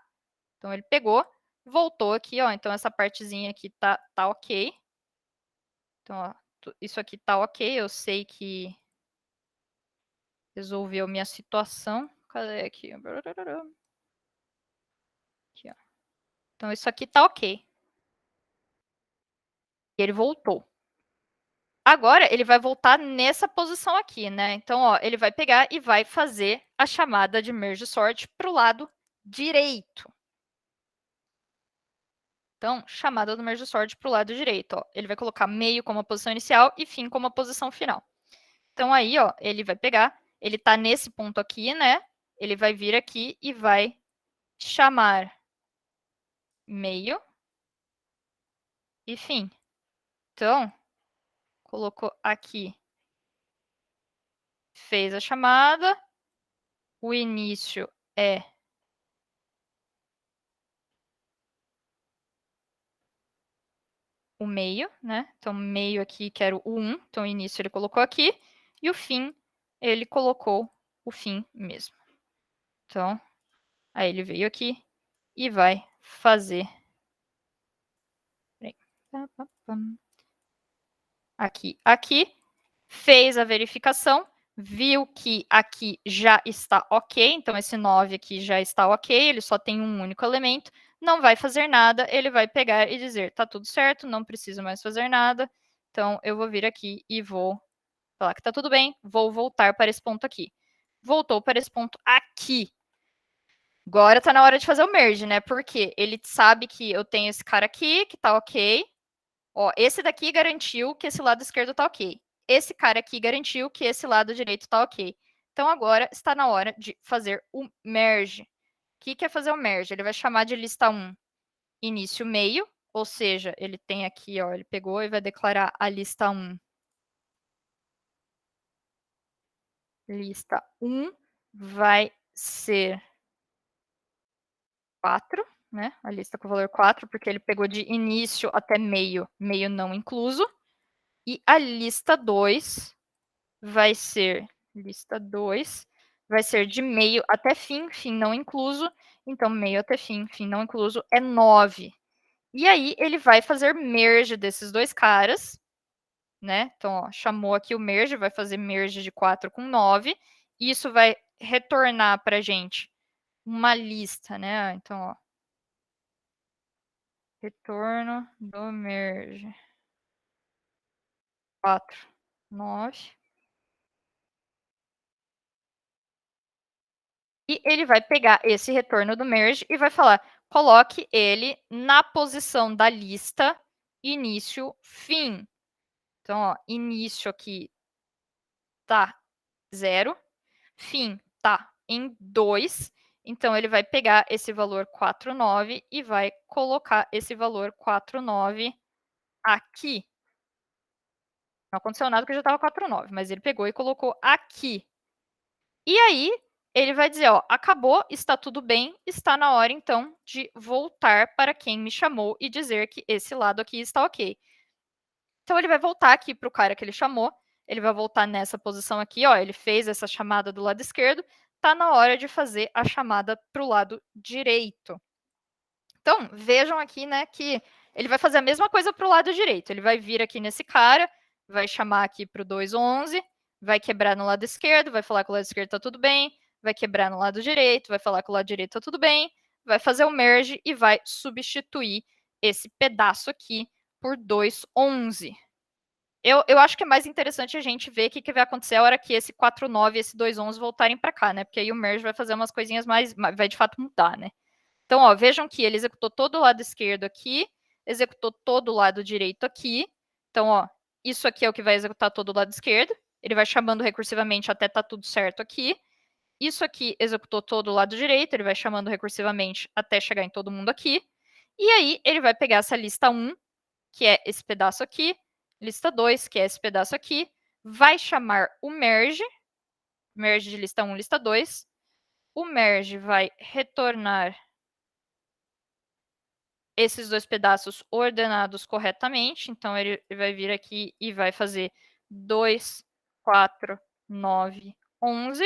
Então ele pegou, voltou aqui, ó. Então essa partezinha aqui tá ok. Então, ó, isso aqui tá ok. Eu sei que resolveu minha situação. Cadê aqui? Aqui, ó. Então, isso aqui tá ok. E ele voltou. Agora, ele vai voltar nessa posição aqui, né? Então, ó, ele vai pegar e vai fazer a chamada de merge sort para o lado direito. Então, chamada do merge sort para o lado direito. Ó. Ele vai colocar meio como a posição inicial e fim como a posição final. Então, aí, ó, ele vai pegar, ele tá nesse ponto aqui, né? Ele vai vir aqui e vai chamar meio e fim. Então, colocou aqui, fez a chamada, o início é o meio, né? Então, meio aqui, quero o 1, então o início ele colocou aqui, e o fim, ele colocou o fim mesmo. Então, aí ele veio aqui e vai fazer... Aqui, fez a verificação, viu que aqui já está ok, então esse 9 aqui já está ok, ele só tem um único elemento, não vai fazer nada, ele vai pegar e dizer, tá tudo certo, não preciso mais fazer nada, então eu vou vir aqui e vou falar que tá tudo bem, vou voltar para esse ponto aqui. Voltou para esse ponto aqui. Agora tá na hora de fazer o merge, né? Porque ele sabe que eu tenho esse cara aqui, que tá ok. Ó, esse daqui garantiu que esse lado esquerdo tá ok. Esse cara aqui garantiu que esse lado direito tá ok. Então, agora está na hora de fazer o merge. O que é fazer o merge? Ele vai chamar de lista 1 início meio, ou seja, ele tem aqui, ó, ele pegou e vai declarar a lista 1. Lista 1 vai ser 4, né? A lista com o valor 4, porque ele pegou de início até meio, meio não incluso. E a lista 2 vai ser, lista 2, vai ser de meio até fim, fim não incluso. Então, meio até fim, fim não incluso, é 9. E aí, ele vai fazer merge desses dois caras, né? Então, ó, chamou aqui o merge, vai fazer merge de 4 com 9. Isso vai retornar para a gente uma lista, né? Então, ó, retorno do merge. 4, 9. E ele vai pegar esse retorno do merge e vai falar, coloque ele na posição da lista início, fim. Então, ó, início aqui tá 0, fim tá em 2. Então, ele vai pegar esse valor 4,9 e vai colocar esse valor 4,9 aqui. Não aconteceu nada porque já estava 4,9, mas ele pegou e colocou aqui. E aí, ele vai dizer, ó, acabou, está tudo bem, está na hora, então, de voltar para quem me chamou e dizer que esse lado aqui está ok. Então, ele vai voltar aqui para o cara que ele chamou, ele vai voltar nessa posição aqui, ó, ele fez essa chamada do lado esquerdo, está na hora de fazer a chamada para o lado direito. Então, vejam aqui, né, que ele vai fazer a mesma coisa para o lado direito. Ele vai vir aqui nesse cara, vai chamar aqui para o 2,11, vai quebrar no lado esquerdo, vai falar que o lado esquerdo está tudo bem, vai quebrar no lado direito, vai falar que o lado direito está tudo bem, vai fazer o merge e vai substituir esse pedaço aqui por 2,11. Eu acho que é mais interessante a gente ver o que vai acontecer a hora que esse 4,9 e esse 2,11 voltarem para cá, né? Porque aí o merge vai fazer umas coisinhas mais, vai de fato mudar, né? Então, ó, vejam que ele executou todo o lado esquerdo aqui, executou todo o lado direito aqui. Então, ó, isso aqui é o que vai executar todo o lado esquerdo. Ele vai chamando recursivamente até tá tudo certo aqui. Isso aqui executou todo o lado direito, ele vai chamando recursivamente até chegar em todo mundo aqui. E aí, ele vai pegar essa lista 1, que é esse pedaço aqui, lista 2, que é esse pedaço aqui, vai chamar o merge de lista 1, lista 2. O merge vai retornar esses dois pedaços ordenados corretamente. Então, ele vai vir aqui e vai fazer 2, 4, 9, 11.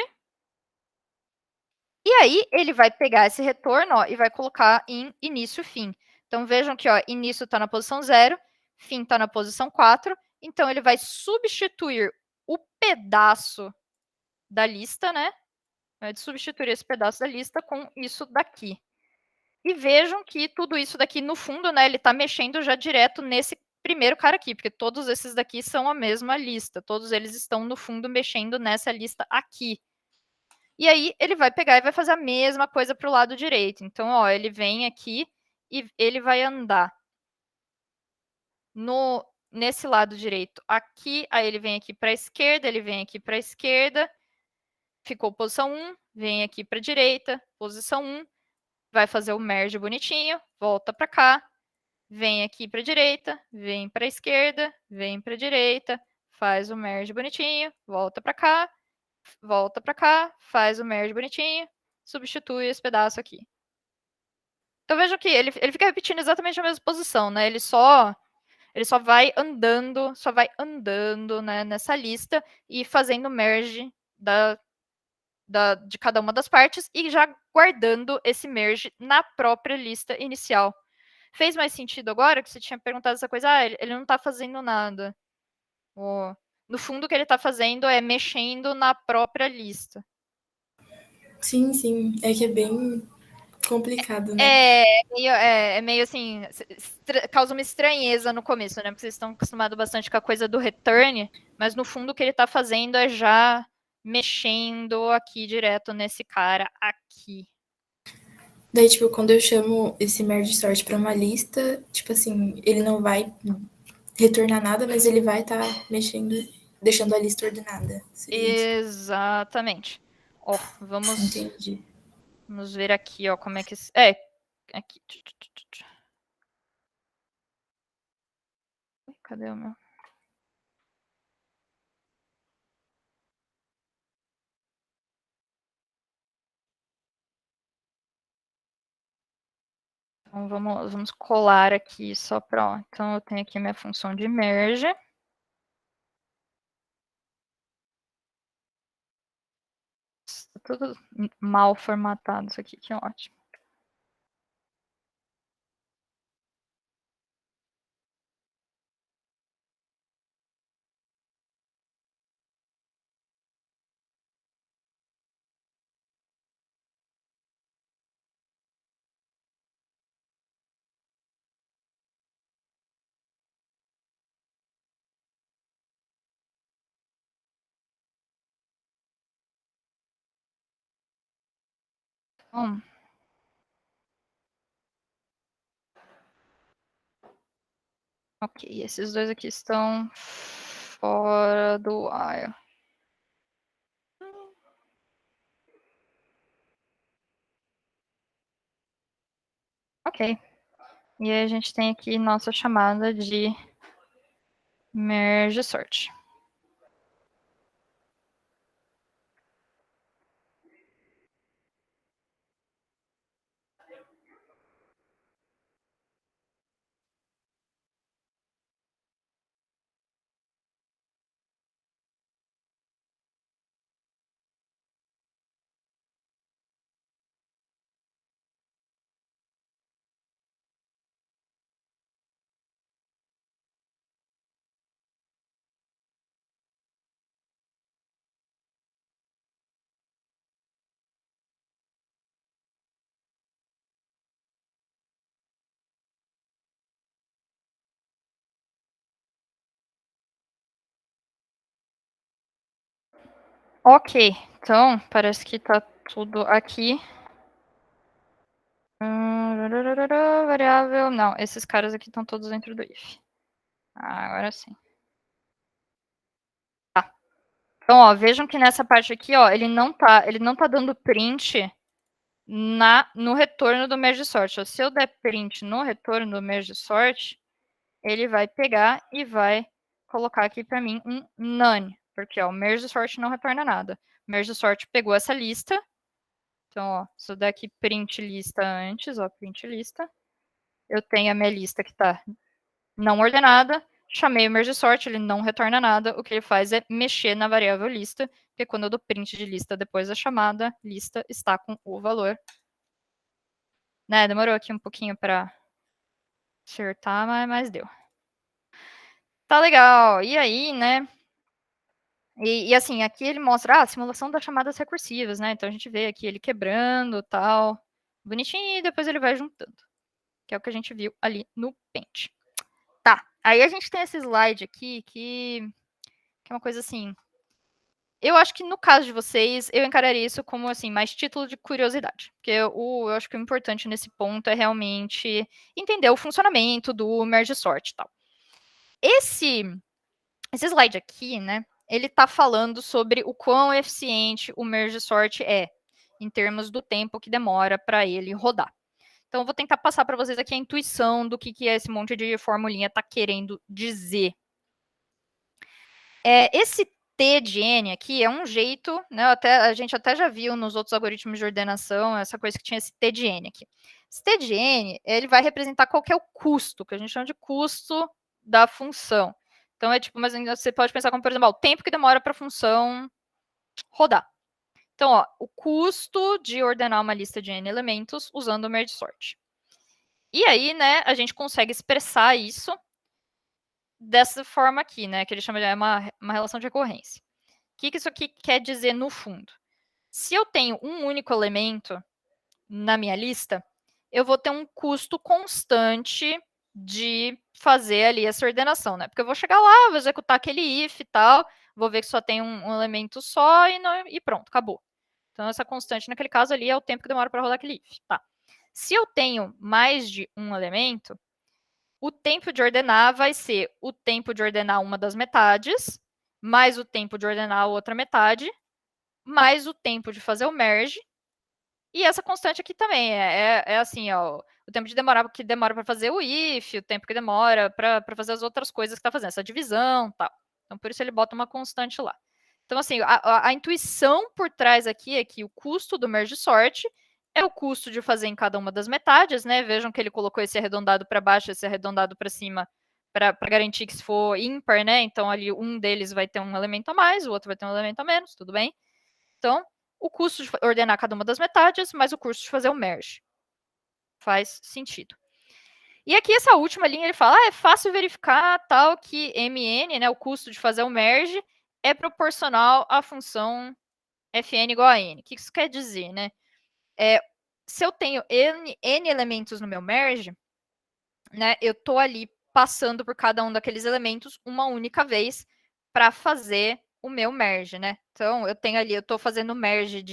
E aí, ele vai pegar esse retorno e vai colocar em início e fim. Então, vejam que início está na posição 0, fim está na posição 4. Então, ele vai substituir o pedaço da lista, né? Vai substituir esse pedaço da lista com isso daqui. E vejam que tudo isso daqui, no fundo, né, ele está mexendo já direto nesse primeiro cara aqui, porque todos esses daqui são a mesma lista. Todos eles estão, no fundo, mexendo nessa lista aqui. E aí, ele vai pegar e vai fazer a mesma coisa para o lado direito. Então, ele vem aqui e ele vai andar nesse lado direito aqui, aí ele vem aqui para a esquerda, ele vem aqui para a esquerda, ficou posição 1, vem aqui para a direita, posição 1, vai fazer o merge bonitinho, volta para cá, vem aqui para a direita, vem para a esquerda, vem para a direita, faz o merge bonitinho, volta para cá, faz o merge bonitinho, substitui esse pedaço aqui. Então vejam que ele fica repetindo exatamente a mesma posição, né? Ele só vai andando, né, nessa lista e fazendo merge de cada uma das partes e já guardando esse merge na própria lista inicial. Fez mais sentido agora que você tinha perguntado essa coisa? Ele não está fazendo nada. No fundo, o que ele está fazendo é mexendo na própria lista. Sim, sim. É que é bem complicado, né? É meio assim, causa uma estranheza no começo, né? Porque vocês estão acostumados bastante com a coisa do return, mas no fundo o que ele está fazendo é já mexendo aqui direto nesse cara aqui. Daí, tipo, quando eu chamo esse merge sort para uma lista, tipo assim, ele não vai retornar nada, mas ele vai estar mexendo, deixando a lista ordenada. Exatamente. Entendi. Vamos ver aqui, como é que... aqui. Cadê o meu? Então, vamos colar aqui só para... Então, eu tenho aqui minha função de merge. Está tudo mal formatado isso aqui, que ótimo. Bom. Ok, esses dois aqui estão fora do while. Ok. E aí a gente tem aqui nossa chamada de merge sort. Ok, então parece que tá tudo aqui. Variável, não, esses caras aqui estão todos dentro do if. Agora sim. Tá. Então, vejam que nessa parte aqui, ele não tá dando print no retorno do merge sort. Se eu der print no retorno do merge sort, ele vai pegar e vai colocar aqui para mim um none, porque ó, o merge sort não retorna nada. O merge sort pegou essa lista, então ó, se eu der aqui print lista antes, ó, print lista, eu tenho a minha lista que está não ordenada, chamei o merge sort, ele não retorna nada, o que ele faz é mexer na variável lista, porque quando eu dou print de lista depois da chamada, lista está com o valor. Né, demorou aqui um pouquinho para acertar, mas deu. Tá legal. E aí, né? E assim, aqui ele mostra a simulação das chamadas recursivas, né? Então a gente vê aqui ele quebrando tal, bonitinho, e depois ele vai juntando, que é o que a gente viu ali no Paint. Tá, aí a gente tem esse slide aqui que é uma coisa assim. Eu acho que no caso de vocês, eu encararia isso como assim, mais título de curiosidade. Porque eu acho que o importante nesse ponto é realmente entender o funcionamento do merge sort e tal. Esse slide aqui, né, ele está falando sobre o quão eficiente o merge sort é, em termos do tempo que demora para ele rodar. Então, eu vou tentar passar para vocês aqui a intuição do que esse monte de formulinha está querendo dizer. Esse T de N aqui é um jeito, né, a gente até já viu nos outros algoritmos de ordenação, essa coisa que tinha esse T de N aqui. Esse T de N, ele vai representar qual que é o custo, que a gente chama de custo da função. Então, é tipo, mas você pode pensar como, por exemplo, o tempo que demora para a função rodar. Então, ó, o custo de ordenar uma lista de N elementos usando o merge sort. E aí, né, a gente consegue expressar isso dessa forma aqui, né, que ele chama de uma relação de recorrência. O que isso aqui quer dizer no fundo? Se eu tenho um único elemento na minha lista, eu vou ter um custo constante de fazer ali essa ordenação, né? Porque eu vou chegar lá, vou executar aquele if e tal, vou ver que só tem um elemento só e pronto, acabou. Então, essa constante naquele caso ali é o tempo que demora para rodar aquele if. Tá. Se eu tenho mais de um elemento, o tempo de ordenar vai ser o tempo de ordenar uma das metades, mais o tempo de ordenar a outra metade, mais o tempo de fazer o merge. E essa constante aqui também é assim, ó, o tempo que demora para fazer o if, o tempo que demora para fazer as outras coisas que está fazendo, essa divisão, tal. Então, por isso ele bota uma constante lá. Então, assim, a intuição por trás aqui é que o custo do merge sort é o custo de fazer em cada uma das metades, né? Vejam que ele colocou esse arredondado para baixo, esse arredondado para cima, para garantir que se for ímpar, né? Então, ali um deles vai ter um elemento a mais, o outro vai ter um elemento a menos, tudo bem? Então, o custo de ordenar cada uma das metades, mais o custo de fazer o merge. Faz sentido. E aqui, essa última linha, ele fala, é fácil verificar tal que MN, né, o custo de fazer o merge, é proporcional à função Fn igual a N. O que isso quer dizer, né? Se eu tenho N elementos no meu merge, né, eu estou ali passando por cada um daqueles elementos uma única vez para fazer o meu merge, né? Então, eu tenho ali, eu estou fazendo o merge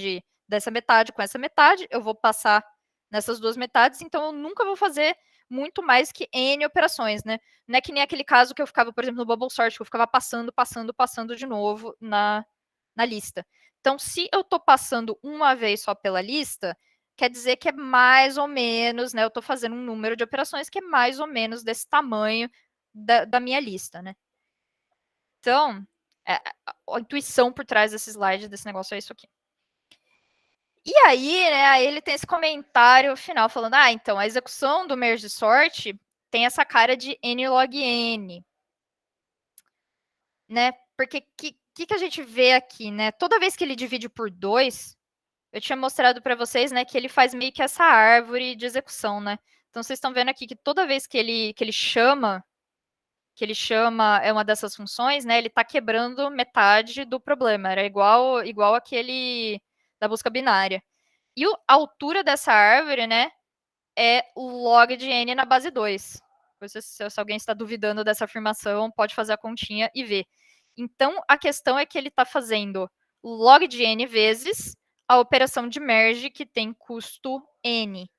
dessa metade com essa metade, eu vou passar nessas duas metades, então eu nunca vou fazer muito mais que N operações, né? Não é que nem aquele caso que eu ficava, por exemplo, no bubble sort, que eu ficava passando de novo na lista. Então, se eu estou passando uma vez só pela lista, quer dizer que é mais ou menos, né? Eu estou fazendo um número de operações que é mais ou menos desse tamanho da minha lista, né? Então, a intuição por trás desse slide, desse negócio, é isso aqui. E aí, né, aí ele tem esse comentário final falando, então, a execução do merge sort tem essa cara de n log n, né? Porque que a gente vê aqui, né? Toda vez que ele divide por 2, eu tinha mostrado para vocês, né, que ele faz meio que essa árvore de execução, né? Então, vocês estão vendo aqui que toda vez que ele chama é uma dessas funções, né, ele está quebrando metade do problema. Era igual aquele da busca binária. E a altura dessa árvore, né, é log de n na base 2. Se alguém está duvidando dessa afirmação, pode fazer a continha e ver. Então, a questão é que ele está fazendo log de n vezes a operação de merge, que tem custo n.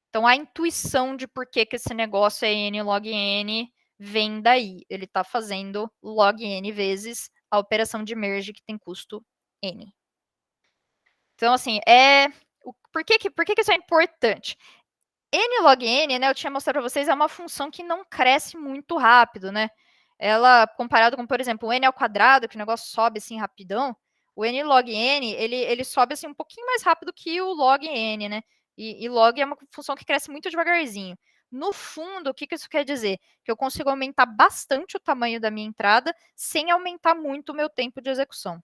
Então, a intuição de por que esse negócio é n log n vem daí. Ele está fazendo log n vezes a operação de merge, que tem custo n. Então, assim, por que isso é importante? N log N, né, eu tinha mostrado para vocês, é uma função que não cresce muito rápido, né? Ela, comparado com, por exemplo, o N ao quadrado, que o negócio sobe assim rapidão, o N log N, ele sobe assim um pouquinho mais rápido que o log N, né? E log é uma função que cresce muito devagarzinho. No fundo, o que isso quer dizer? Que eu consigo aumentar bastante o tamanho da minha entrada sem aumentar muito o meu tempo de execução.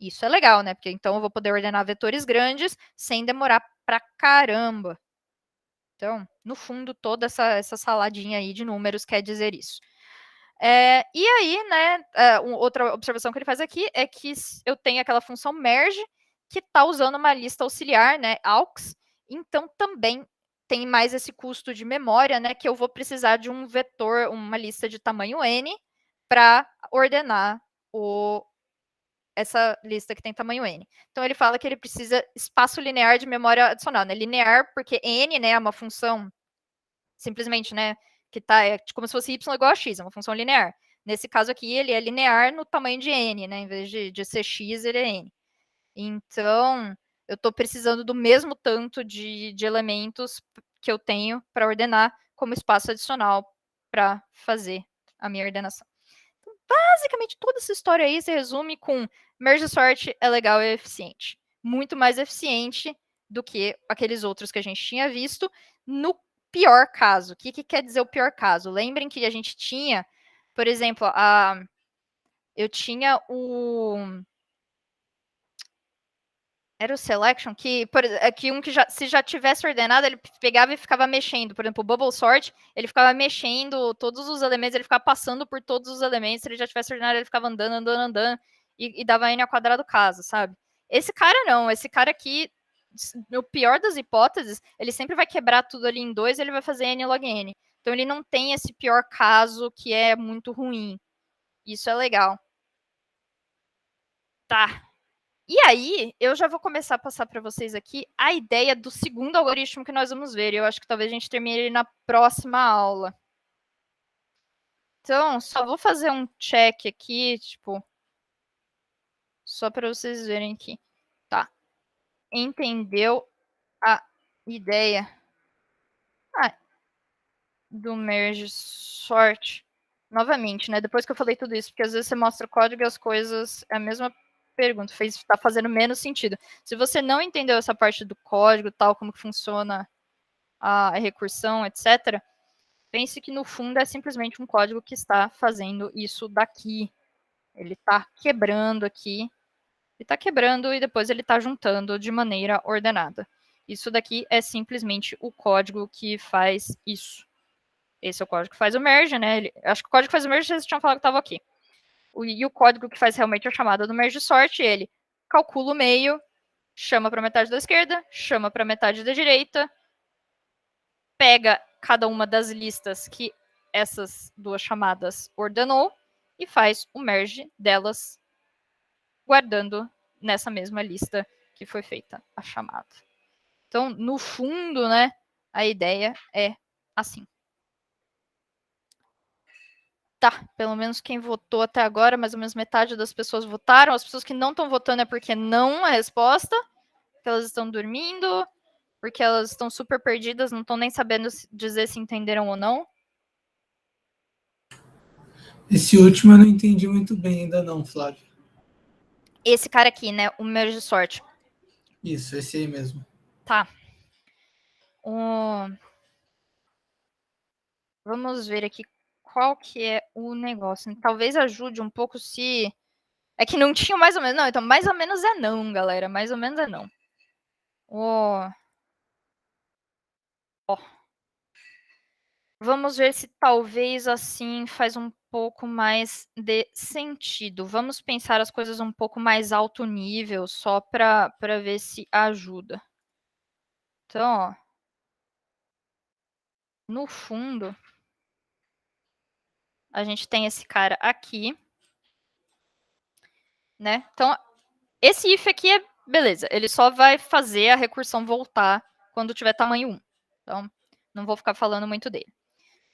Isso é legal, né? Porque então eu vou poder ordenar vetores grandes sem demorar pra caramba. Então, no fundo, toda essa saladinha aí de números quer dizer isso. E aí, né, outra observação que ele faz aqui é que eu tenho aquela função merge que está usando uma lista auxiliar, né, aux, então também tem mais esse custo de memória, né, que eu vou precisar de um vetor, uma lista de tamanho n, para ordenar essa lista que tem tamanho n. Então ele fala que ele precisa espaço linear de memória adicional, né, linear porque n, né, é uma função simplesmente, né, que tá, como se fosse y igual a x, é uma função linear. Nesse caso aqui, ele é linear no tamanho de n, né, em vez de ser x, ele é n. Então, eu estou precisando do mesmo tanto de elementos que eu tenho para ordenar como espaço adicional para fazer a minha ordenação. Então, basicamente, toda essa história aí se resume com merge sort é legal e eficiente. Muito mais eficiente do que aqueles outros que a gente tinha visto. No pior caso, o que quer dizer o pior caso? Lembrem que a gente tinha, por exemplo, eu tinha era o selection, que se já tivesse ordenado, ele pegava e ficava mexendo. Por exemplo, o bubble sort, ele ficava mexendo todos os elementos, ele ficava passando por todos os elementos. Se ele já tivesse ordenado, ele ficava andando, e dava n ao quadrado caso, sabe? Esse cara não, esse cara aqui, no pior das hipóteses, ele sempre vai quebrar tudo ali em 2 e ele vai fazer n log n. Então ele não tem esse pior caso que é muito ruim. Isso é legal. Tá. E aí, eu já vou começar a passar para vocês aqui a ideia do segundo algoritmo que nós vamos ver. Eu acho que talvez a gente termine ele na próxima aula. Então, só vou fazer um check aqui, tipo, só para vocês verem aqui. Tá. Entendeu a ideia do merge sort? Novamente, né? Depois que eu falei tudo isso, porque às vezes você mostra o código e as coisas é a mesma pergunta, está fazendo menos sentido. Se você não entendeu essa parte do código, tal, como que funciona a recursão, etc., pense que no fundo é simplesmente um código que está fazendo isso daqui. Ele está quebrando aqui, ele está quebrando e depois ele está juntando de maneira ordenada. Isso daqui é simplesmente o código que faz isso. Esse é o código que faz o merge, né? Acho que o código que faz o merge, vocês tinham falado que estava aqui. E o código que faz realmente a chamada do merge sort, ele calcula o meio, chama para a metade da esquerda, chama para a metade da direita, pega cada uma das listas que essas duas chamadas ordenou e faz o merge delas, guardando nessa mesma lista que foi feita a chamada. Então, no fundo, né, a ideia é assim. Tá, pelo menos quem votou até agora, mais ou menos metade das pessoas votaram. As pessoas que não estão votando é porque não é a resposta, porque elas estão dormindo, porque elas estão super perdidas, não estão nem sabendo dizer se entenderam ou não. Esse último eu não entendi muito bem ainda não, Flávio. Esse cara aqui, né, o merge sort. Isso, esse aí mesmo. Tá. Vamos ver aqui qual que é o negócio. Talvez ajude um pouco se... É que não tinha mais ou menos... Não, então mais ou menos é não, galera. Mais ou menos é não. Vamos ver se talvez assim faz um pouco mais de sentido. Vamos pensar as coisas um pouco mais alto nível, só para ver se ajuda. Então, ó, no fundo, a gente tem esse cara aqui, né? Então, esse if aqui é beleza. Ele só vai fazer a recursão voltar quando tiver tamanho 1. Então, não vou ficar falando muito dele.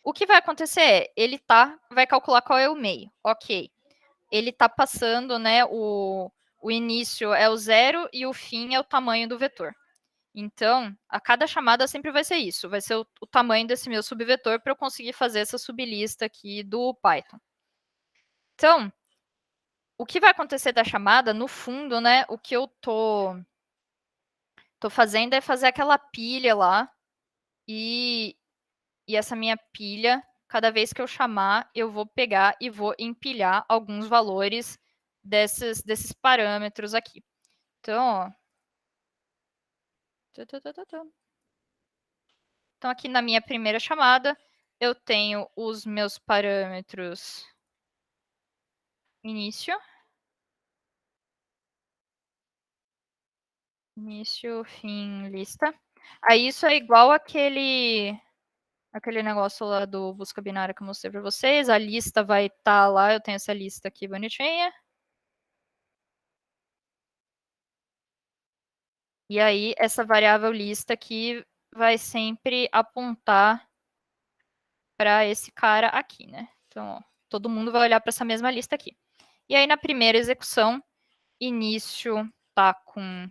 O que vai acontecer é, ele vai calcular qual é o meio. Ok. Ele está passando, né, o início é o 0 e o fim é o tamanho do vetor. Então, a cada chamada sempre vai ser isso. Vai ser o tamanho desse meu subvetor para eu conseguir fazer essa sublista aqui do Python. Então, o que vai acontecer da chamada, no fundo, né? O que eu tô fazendo é fazer aquela pilha lá. E essa minha pilha, cada vez que eu chamar, eu vou pegar e vou empilhar alguns valores desses parâmetros aqui. Então, ó. Então, aqui na minha primeira chamada, eu tenho os meus parâmetros início, fim, lista. Aí isso é igual aquele negócio lá do busca binária que eu mostrei para vocês. A lista vai estar lá, eu tenho essa lista aqui bonitinha. E aí, essa variável lista aqui vai sempre apontar para esse cara aqui, né? Então, ó, todo mundo vai olhar para essa mesma lista aqui. E aí, na primeira execução, início está com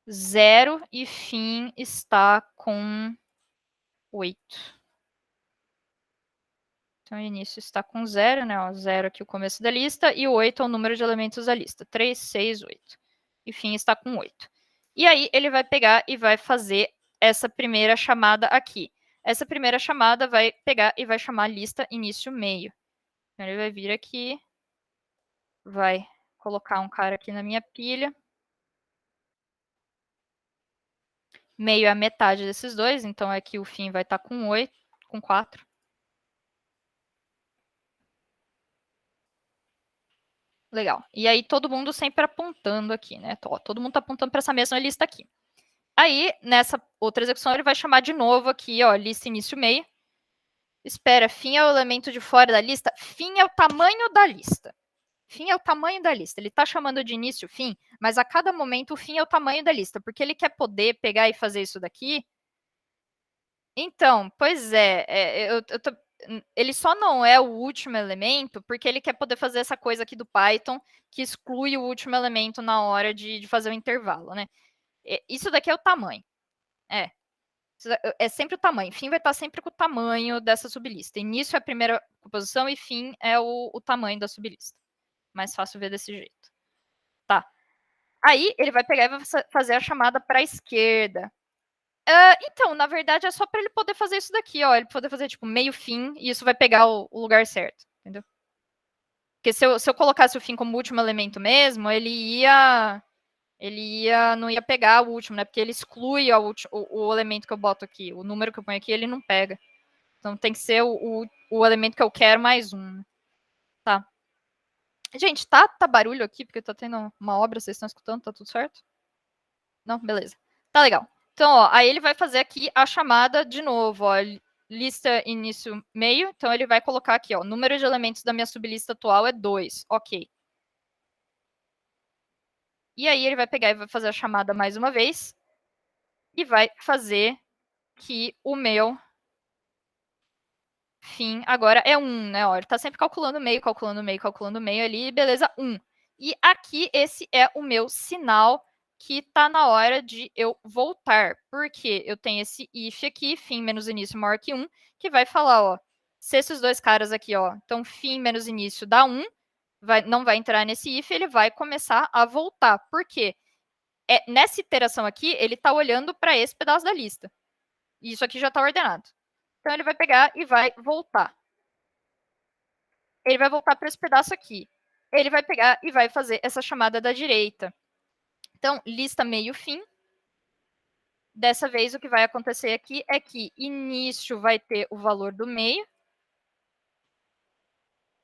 0 e fim está com 8. Então, o início está com 0, né? 0 aqui o começo da lista, e o 8 é o número de elementos da lista. 3, 6, 8. E fim está com 8. E aí, ele vai pegar e vai fazer essa primeira chamada aqui. Essa primeira chamada vai pegar e vai chamar lista início meio. Então, ele vai vir aqui, vai colocar um cara aqui na minha pilha. Meio é a metade desses dois, então aqui o fim vai estar com 8, com 4. Legal. E aí todo mundo sempre apontando aqui, né? Todo mundo está apontando para essa mesma lista aqui. Aí, nessa outra execução, ele vai chamar de novo aqui, ó, lista início meio. Espera, fim é o elemento de fora da lista? Fim é o tamanho da lista. Fim é o tamanho da lista. Ele está chamando de início fim, mas a cada momento o fim é o tamanho da lista, porque ele quer poder pegar e fazer isso daqui. Então, pois é, ele só não é o último elemento porque ele quer poder fazer essa coisa aqui do Python que exclui o último elemento na hora de fazer o intervalo, né? Isso daqui é o tamanho. É sempre o tamanho. Fim vai estar sempre com o tamanho dessa sublista. Início é a primeira composição e fim é o tamanho da sublista. Mais fácil ver desse jeito. Tá. Aí ele vai pegar e vai fazer a chamada para a esquerda. Então, na verdade, é só para ele poder fazer isso daqui, ó. Ele poder fazer, tipo, meio fim, e isso vai pegar o lugar certo, entendeu? Porque se eu colocasse o fim como último elemento mesmo, não ia pegar o último, né? Porque ele exclui o elemento que eu boto aqui. O número que eu ponho aqui, ele não pega. Então tem que ser o elemento que eu quero mais um. Tá. Gente, tá barulho aqui, porque tá tendo uma obra, vocês estão escutando? Tá tudo certo? Não? Beleza. Tá legal. Então, ó, aí ele vai fazer aqui a chamada de novo, ó, lista início meio. Então, ele vai colocar aqui, ó, número de elementos da minha sublista atual é 2. Ok. E aí ele vai pegar e vai fazer a chamada mais uma vez. E vai fazer que o meu fim agora é 1, né? Ó, ele tá sempre calculando meio, calculando meio, calculando meio ali, beleza, 1. E aqui esse é o meu sinal que tá na hora de eu voltar. Porque eu tenho esse if aqui, fim menos início maior que 1, que vai falar, ó, se esses dois caras aqui, ó, então fim menos início dá 1, não vai entrar nesse if, ele vai começar a voltar. Por quê? Nessa iteração aqui, ele tá olhando para esse pedaço da lista. E isso aqui já tá ordenado. Então ele vai pegar e vai voltar. Ele vai voltar para esse pedaço aqui. Ele vai pegar e vai fazer essa chamada da direita. Então, lista meio fim. Dessa vez, o que vai acontecer aqui é que início vai ter o valor do meio.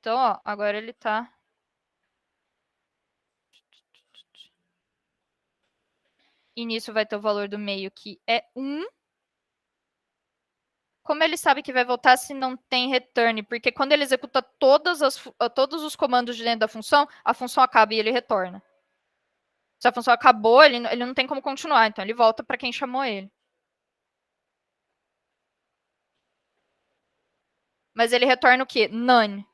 Então, ó, agora ele está... Início vai ter o valor do meio, que é 1. Como ele sabe que vai voltar se não tem return? Porque quando ele executa todos os comandos de dentro da função, a função acaba e ele retorna. Se a função acabou, ele não tem como continuar. Então, ele volta para quem chamou ele. Mas ele retorna o quê? None.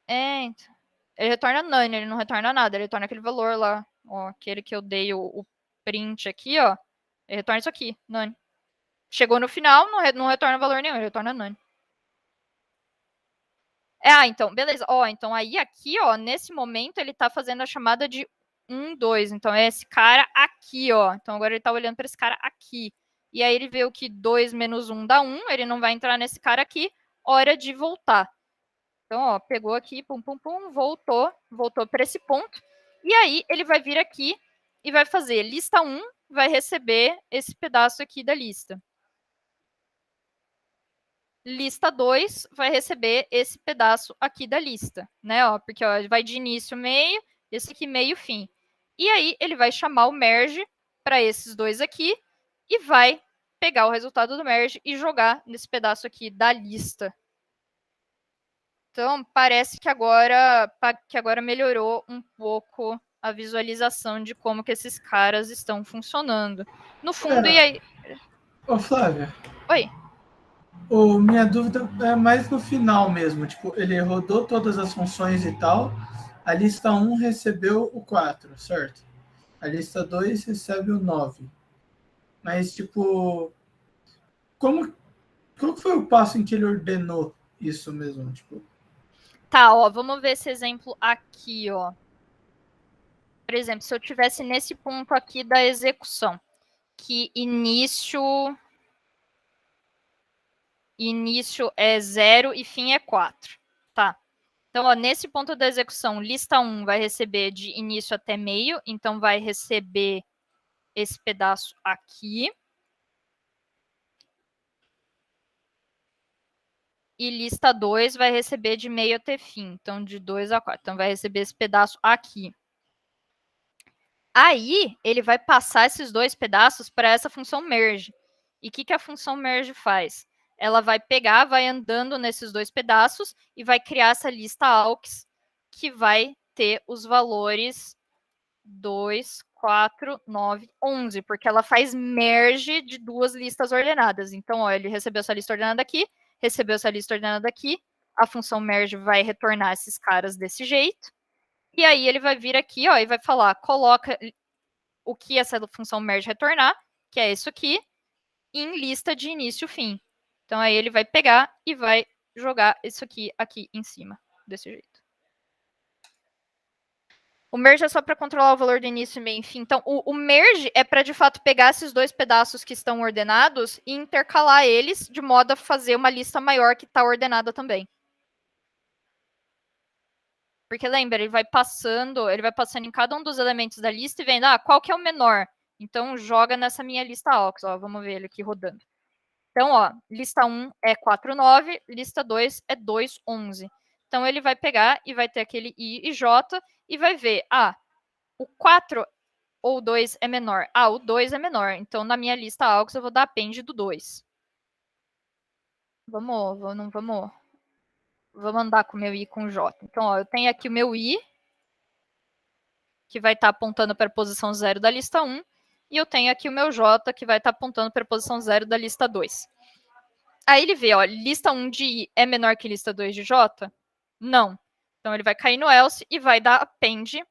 Então. Ele retorna none, ele não retorna nada. Ele retorna aquele valor lá ó, aquele que eu dei o print aqui, ó, ele retorna isso aqui, none. Chegou no final, não retorna valor nenhum, ele retorna none. Então, beleza. Ó, então aí aqui, ó, nesse momento ele tá fazendo a chamada de 1, 2. Então é esse cara aqui, ó. Então agora ele tá olhando para esse cara aqui. E aí ele vê o que 2 menos 1 dá 1, ele não vai entrar nesse cara aqui, hora de voltar. Então, ó, pegou aqui, pum, pum, pum, voltou para esse ponto. E aí ele vai vir aqui e vai fazer lista 1, vai receber esse pedaço aqui da lista. Lista 2 vai receber esse pedaço aqui da lista, né? Ó, porque ó, vai de início, meio, esse aqui meio, fim. E aí ele vai chamar o merge para esses dois aqui e vai pegar o resultado do merge e jogar nesse pedaço aqui da lista. Então, parece que agora melhorou um pouco a visualização de como que esses caras estão funcionando. No fundo, e aí... Ô, Flávia. Oi. Minha dúvida é mais no final mesmo. Tipo, ele rodou todas as funções e tal. A lista 1 recebeu o 4, certo? A lista 2 recebe o 9. Mas, tipo, qual foi o passo em que ele ordenou isso mesmo? Tipo... Tá, ó, vamos ver esse exemplo aqui, ó. Por exemplo, se eu tivesse nesse ponto aqui da execução, que início é 0 e fim é 4, tá? Então, ó, nesse ponto da execução, lista 1 vai receber de início até meio, então vai receber esse pedaço aqui. E lista 2 vai receber de meio até fim, então de 2 a 4. Então, vai receber esse pedaço aqui. Aí, ele vai passar esses dois pedaços para essa função merge. E o que a função merge faz? Ela vai pegar, vai andando nesses dois pedaços e vai criar essa lista aux que vai ter os valores 2, 4, 9, 11, porque ela faz merge de duas listas ordenadas. Então, ó, ele recebeu essa lista ordenada aqui, recebeu essa lista ordenada aqui, a função merge vai retornar esses caras desse jeito, e aí ele vai vir aqui, ó, e vai falar, coloca o que essa função merge retornar, que é isso aqui, em lista de início e fim. Então, aí ele vai pegar e vai jogar isso aqui em cima, desse jeito. O merge é só para controlar o valor do início, e meio e fim. Então, o merge é para, de fato, pegar esses dois pedaços que estão ordenados e intercalar eles de modo a fazer uma lista maior que está ordenada também. Porque lembra, ele vai passando em cada um dos elementos da lista e vendo, qual que é o menor? Então, joga nessa minha lista aux. Ó, vamos ver ele aqui rodando. Então, ó, lista 1 é 4, 9, lista 2 é 2, 11. Então, ele vai pegar e vai ter aquele I e J e vai ver, o 4 ou o 2 é menor. O 2 é menor. Então, na minha lista aux, eu vou dar append do 2. Vamos andar com o meu I com o J. Então, ó, eu tenho aqui o meu I, que vai estar apontando para a posição 0 da lista 1, e eu tenho aqui o meu J, que vai estar apontando para a posição 0 da lista 2. Aí ele vê, ó, lista 1 de I é menor que lista 2 de J? Não. Então, ele vai cair no else e vai dar append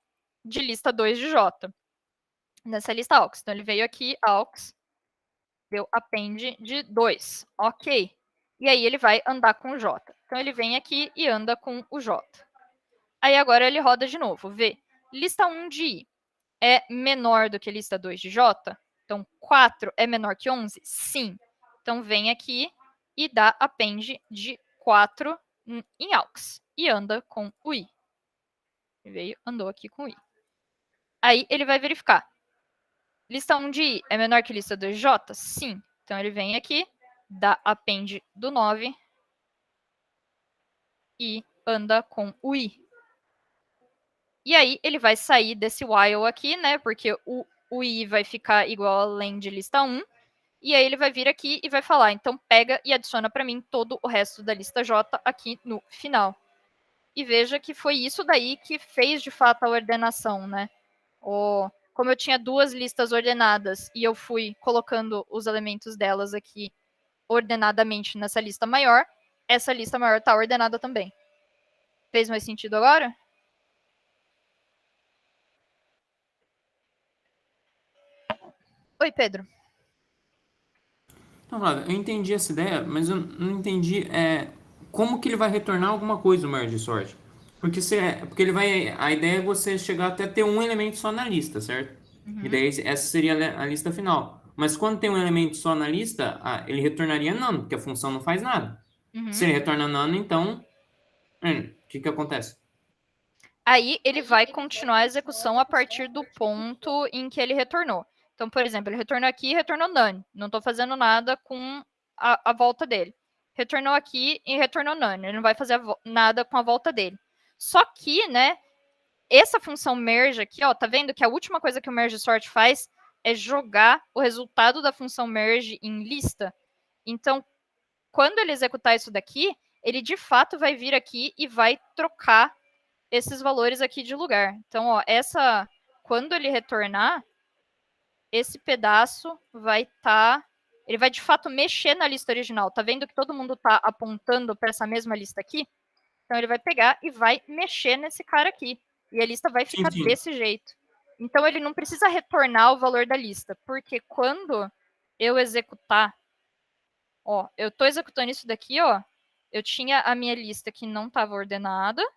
de lista 2 de J. Nessa lista aux. Então, ele veio aqui, aux, deu append de 2. Ok. E aí, ele vai andar com o J. Então, ele vem aqui e anda com o J. Aí, agora, ele roda de novo. Vê. Lista 1 de I é menor do que lista 2 de J? Então, 4 é menor que 11? Sim. Então, vem aqui e dá append de 4 em aux. E anda com o I. Ele veio, andou aqui com o I. Aí, ele vai verificar. Lista 1 de I é menor que lista 2 de J? Sim. Então, ele vem aqui, dá append do 9 e anda com o I. E aí, ele vai sair desse while aqui, né? Porque o I vai ficar igual a len de lista 1. E aí, ele vai vir aqui e vai falar, então, pega e adiciona para mim todo o resto da lista J aqui no final. E veja que foi isso daí que fez, de fato, a ordenação, né? Como eu tinha duas listas ordenadas e eu fui colocando os elementos delas aqui ordenadamente nessa lista maior, essa lista maior está ordenada também. Fez mais sentido agora? Oi, Pedro. Então, Flávio, eu entendi essa ideia, mas eu não entendi como que ele vai retornar alguma coisa o merge sort. Porque ele vai. A ideia é você chegar até ter um elemento só na lista, certo? E daí essa seria a lista final. Mas quando tem um elemento só na lista, ele retornaria none, porque a função não faz nada. Se ele retorna none, então. O que acontece? Aí ele vai continuar a execução a partir do ponto em que ele retornou. Então, por exemplo, ele retornou aqui e retornou none. Não estou fazendo nada com a volta dele. Retornou aqui e retornou none. Ele não vai fazer nada com a volta dele. Só que, né, essa função merge aqui, ó, tá vendo que a última coisa que o merge sort faz é jogar o resultado da função merge em lista. Então, quando ele executar isso daqui, ele de fato vai vir aqui e vai trocar esses valores aqui de lugar. Então, ó, quando ele retornar, esse pedaço vai estar... ele vai, de fato, mexer na lista original. Tá vendo que todo mundo tá apontando para essa mesma lista aqui? Então, ele vai pegar e vai mexer nesse cara aqui. E a lista vai ficar desse jeito. Então, ele não precisa retornar o valor da lista. Porque quando eu executar... ó, eu estou executando isso daqui, ó. Eu tinha a minha lista que não estava ordenada.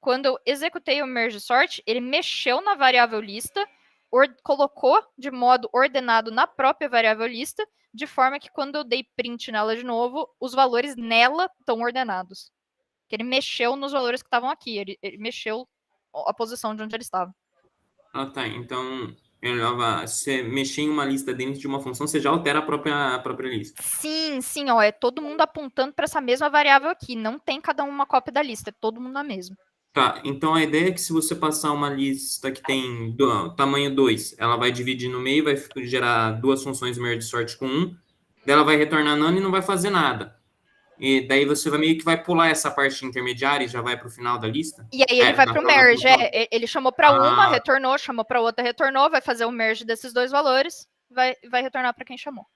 Quando eu executei o merge sort, ele mexeu na variável lista, colocou de modo ordenado na própria variável lista, de forma que quando eu dei print nela de novo, os valores nela estão ordenados. Que ele mexeu nos valores que estavam aqui, ele mexeu a posição de onde ele estava. Ah, tá. Então, você mexer em uma lista dentro de uma função, você já altera a própria lista. Sim, ó, é todo mundo apontando para essa mesma variável aqui. Não tem cada uma cópia da lista, é todo mundo a mesma. Tá, então a ideia é que se você passar uma lista que tem tamanho 2, ela vai dividir no meio, vai gerar duas funções merge sort com 1, daí ela vai retornar none e não vai fazer nada. E daí você meio que vai pular essa parte intermediária e já vai para o final da lista? E aí ele vai para o merge, ele chamou para uma, retornou, chamou para outra, retornou, vai fazer o merge desses dois valores, vai retornar para quem chamou.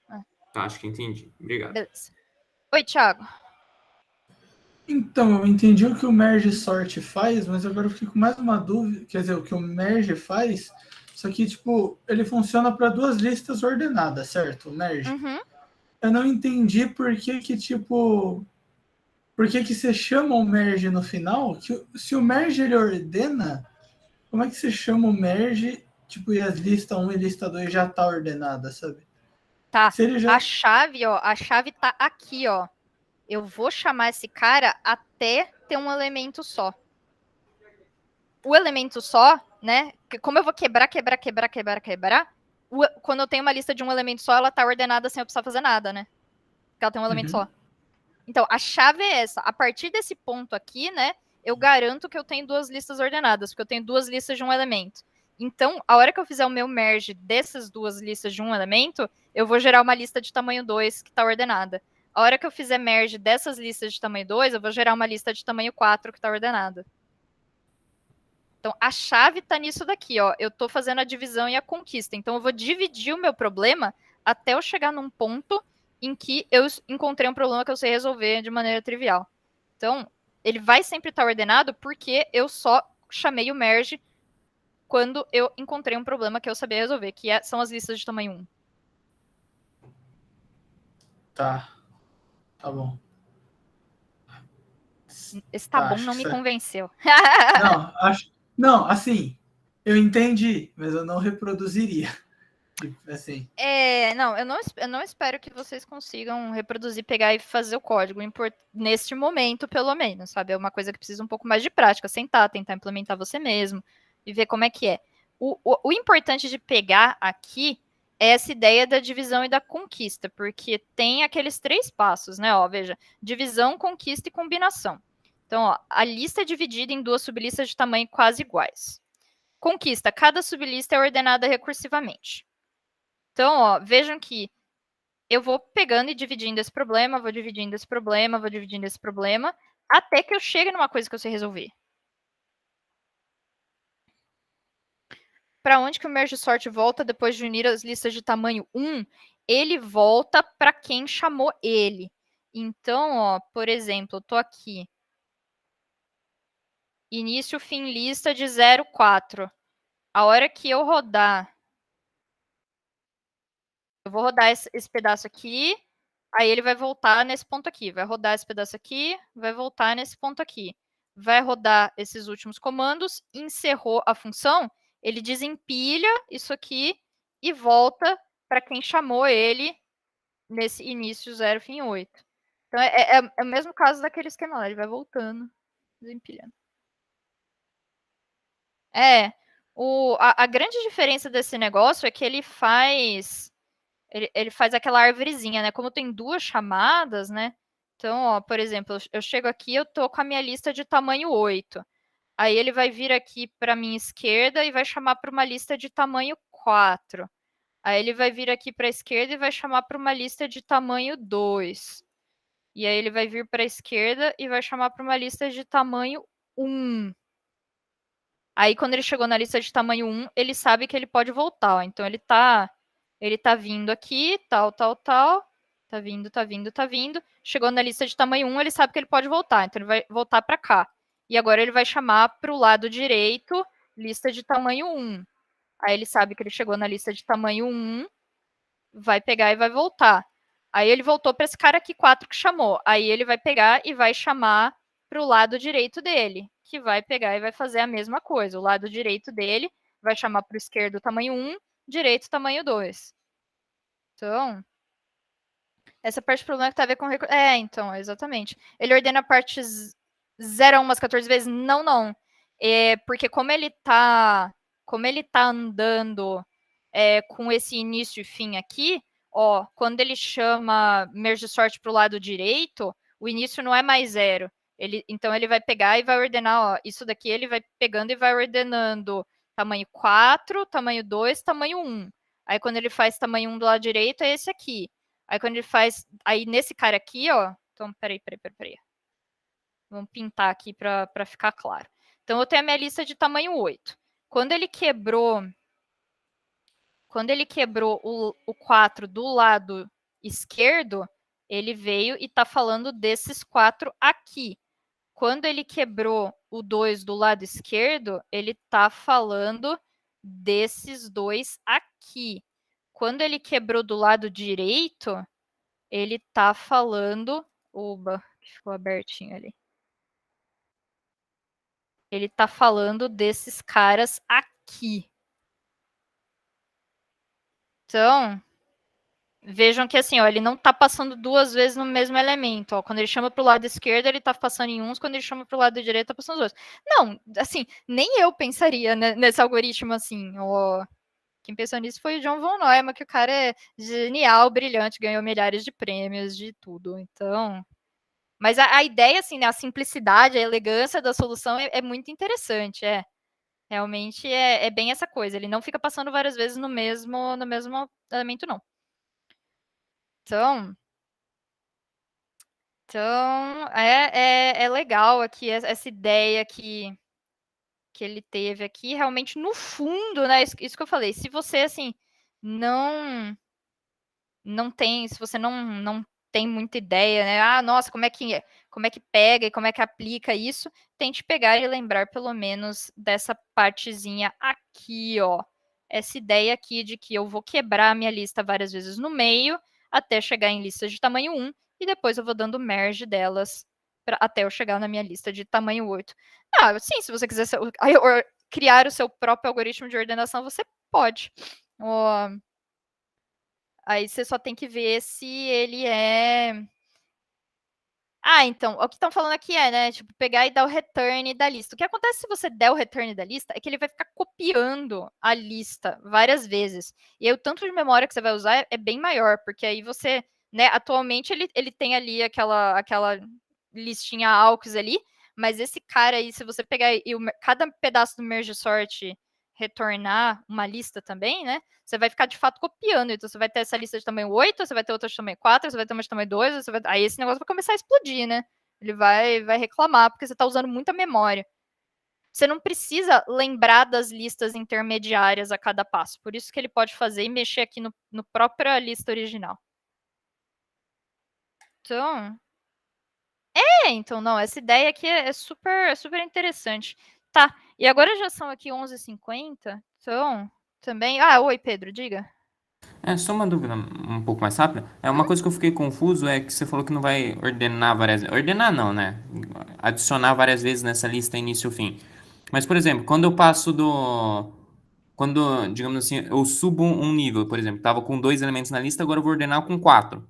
Tá, acho que entendi. Obrigado. Beleza. Oi, Thiago. Então, eu entendi o que o merge sort faz, mas agora eu fico com mais uma dúvida, quer dizer, o que o merge faz, só que, tipo, ele funciona para duas listas ordenadas, certo? O merge. Eu não entendi por que tipo, por que você chama o merge no final, que se o merge ele ordena, como é que você chama o merge, tipo, e as lista 1 e lista 2 já tá ordenada, sabe? Tá, a chave tá aqui, ó. Eu vou chamar esse cara até ter um elemento só. O elemento só, né? Como eu vou quebrar, quando eu tenho uma lista de um elemento só, ela tá ordenada sem eu precisar fazer nada, né? Porque ela tem um elemento só. Então, a chave é essa. A partir desse ponto aqui, né? Eu garanto que eu tenho duas listas ordenadas, porque eu tenho duas listas de um elemento. Então, a hora que eu fizer o meu merge dessas duas listas de um elemento, eu vou gerar uma lista de tamanho 2 que está ordenada. A hora que eu fizer merge dessas listas de tamanho 2, eu vou gerar uma lista de tamanho 4 que está ordenada. Então, a chave está nisso daqui, ó. Eu estou fazendo a divisão e a conquista. Então, eu vou dividir o meu problema até eu chegar num ponto em que eu encontrei um problema que eu sei resolver de maneira trivial. Então, ele vai sempre estar ordenado porque eu só chamei o merge quando eu encontrei um problema que eu sabia resolver, que são as listas de tamanho 1. Tá bom. Esse tá bom não me convenceu. Não, assim, eu entendi, mas eu não reproduziria. Assim. Eu não espero que vocês consigam reproduzir, pegar e fazer o código neste momento, pelo menos, sabe? É uma coisa que precisa um pouco mais de prática, sentar, tentar implementar você mesmo e ver como é que é. O importante de pegar aqui é essa ideia da divisão e da conquista, porque tem aqueles 3 passos, né? Ó, veja, divisão, conquista e combinação. Então, ó, a lista é dividida em 2 sublistas de tamanho quase iguais. Conquista, cada sublista é ordenada recursivamente. Então, ó, vejam que eu vou pegando e dividindo esse problema, vou dividindo esse problema, vou dividindo esse problema, até que eu chegue numa coisa que eu sei resolver. Para onde que o merge sort volta depois de unir as listas de tamanho 1? Ele volta para quem chamou ele. Então, ó, por exemplo, eu estou aqui. Início, fim, lista de 0, 4. A hora que eu rodar eu vou rodar esse pedaço aqui, aí ele vai voltar nesse ponto aqui, vai rodar esse pedaço aqui, vai voltar nesse ponto aqui. Vai rodar esses últimos comandos, encerrou a função, ele desempilha isso aqui e volta para quem chamou ele nesse início 0, fim 8. Então, é o mesmo caso daquele esquema lá, ele vai voltando, desempilhando. A grande diferença desse negócio é que ele faz aquela árvorezinha, né? Como tem 2 chamadas, né? Então, ó, por exemplo, eu chego aqui, eu tô com a minha lista de tamanho 8. Aí ele vai vir aqui para minha esquerda e vai chamar para uma lista de tamanho 4. Aí ele vai vir aqui para a esquerda e vai chamar para uma lista de tamanho 2. E aí ele vai vir para a esquerda e vai chamar para uma lista de tamanho 1. Aí quando ele chegou na lista de tamanho 1, ele sabe que ele pode voltar. Ó. Então ele tá vindo aqui, tal. Tá vindo. Chegou na lista de tamanho 1, ele sabe que ele pode voltar. Então ele vai voltar para cá. E agora ele vai chamar para o lado direito, lista de tamanho 1. Aí ele sabe que ele chegou na lista de tamanho 1, vai pegar e vai voltar. Aí ele voltou para esse cara aqui 4 que chamou. Aí ele vai pegar e vai chamar para o lado direito dele, que vai pegar e vai fazer a mesma coisa. O lado direito dele vai chamar para o esquerdo tamanho 1, direito tamanho 2. Então, essa parte do problema que tá a ver com... então, exatamente. Ele ordena partes 0 a 1 umas 14 vezes? Não. Porque como ele tá andando com esse início e fim aqui, ó, quando ele chama merge sort pro lado direito, o início não é mais 0. Então ele vai pegar e vai ordenar, ó, isso daqui ele vai pegando e vai ordenando tamanho 4, tamanho 2, tamanho 1. Aí quando ele faz tamanho 1 do lado direito, é esse aqui. Aí quando ele faz... Aí nesse cara aqui, ó... Então, peraí. Vamos pintar aqui para ficar claro. Então, eu tenho a minha lista de tamanho 8. Quando ele quebrou o 4 do lado esquerdo, ele veio e está falando desses 4 aqui. Quando ele quebrou o 2 do lado esquerdo, ele está falando desses 2 aqui. Quando ele quebrou do lado direito, ele está falando... Oba, que ficou abertinho ali. Ele está falando desses caras aqui. Então, vejam que assim, ó, ele não está passando 2 vezes no mesmo elemento. Ó. Quando ele chama para o lado esquerdo, ele está passando em uns. Quando ele chama para o lado direito, está passando os dois. Não, assim, nem eu pensaria nesse algoritmo assim. Ó. Quem pensou nisso foi o John von Neumann, que o cara é genial, brilhante, ganhou milhares de prêmios, de tudo. Então... Mas a ideia, assim, né, a simplicidade, a elegância da solução é muito interessante, Realmente é bem essa coisa. Ele não fica passando várias vezes no mesmo elemento, não. Então é legal aqui essa ideia que ele teve aqui. Realmente, no fundo, né, isso que eu falei, se você, assim, se você não tem muita ideia, né? Ah, nossa, como é que pega e como é que aplica isso? Tente pegar e lembrar pelo menos dessa partezinha aqui, ó. Essa ideia aqui de que eu vou quebrar a minha lista várias vezes no meio até chegar em listas de tamanho 1 e depois eu vou dando merge delas até eu chegar na minha lista de tamanho 8. Ah, sim, se você quiser criar o seu próprio algoritmo de ordenação, você pode. Aí você só tem que ver se ele é... então, o que estão falando aqui né? Tipo, pegar e dar o return da lista. O que acontece se você der o return da lista é que ele vai ficar copiando a lista várias vezes. E aí o tanto de memória que você vai usar é bem maior, porque aí você, né, atualmente ele tem ali aquela listinha AUX ali, mas esse cara aí, se você pegar e cada pedaço do merge sort retornar uma lista também, né? Você vai ficar de fato copiando. Então você vai ter essa lista de tamanho 8, você vai ter outra de tamanho 4, você vai ter uma de tamanho 2, aí esse negócio vai começar a explodir, né? Ele vai reclamar, porque você está usando muita memória. Você não precisa lembrar das listas intermediárias a cada passo. Por isso que ele pode fazer e mexer aqui no própria lista original. Então, não, essa ideia aqui é super interessante. Tá, e agora já são aqui 11h50, então, também... oi, Pedro, diga. Só uma dúvida um pouco mais rápida. Uma coisa que eu fiquei confuso é que você falou que não vai ordenar várias vezes. Ordenar não, né? Adicionar várias vezes nessa lista início e fim. Mas, por exemplo, quando eu passo do. Quando, digamos assim, eu subo um nível, por exemplo, tava com 2 elementos na lista, agora eu vou ordenar com 4.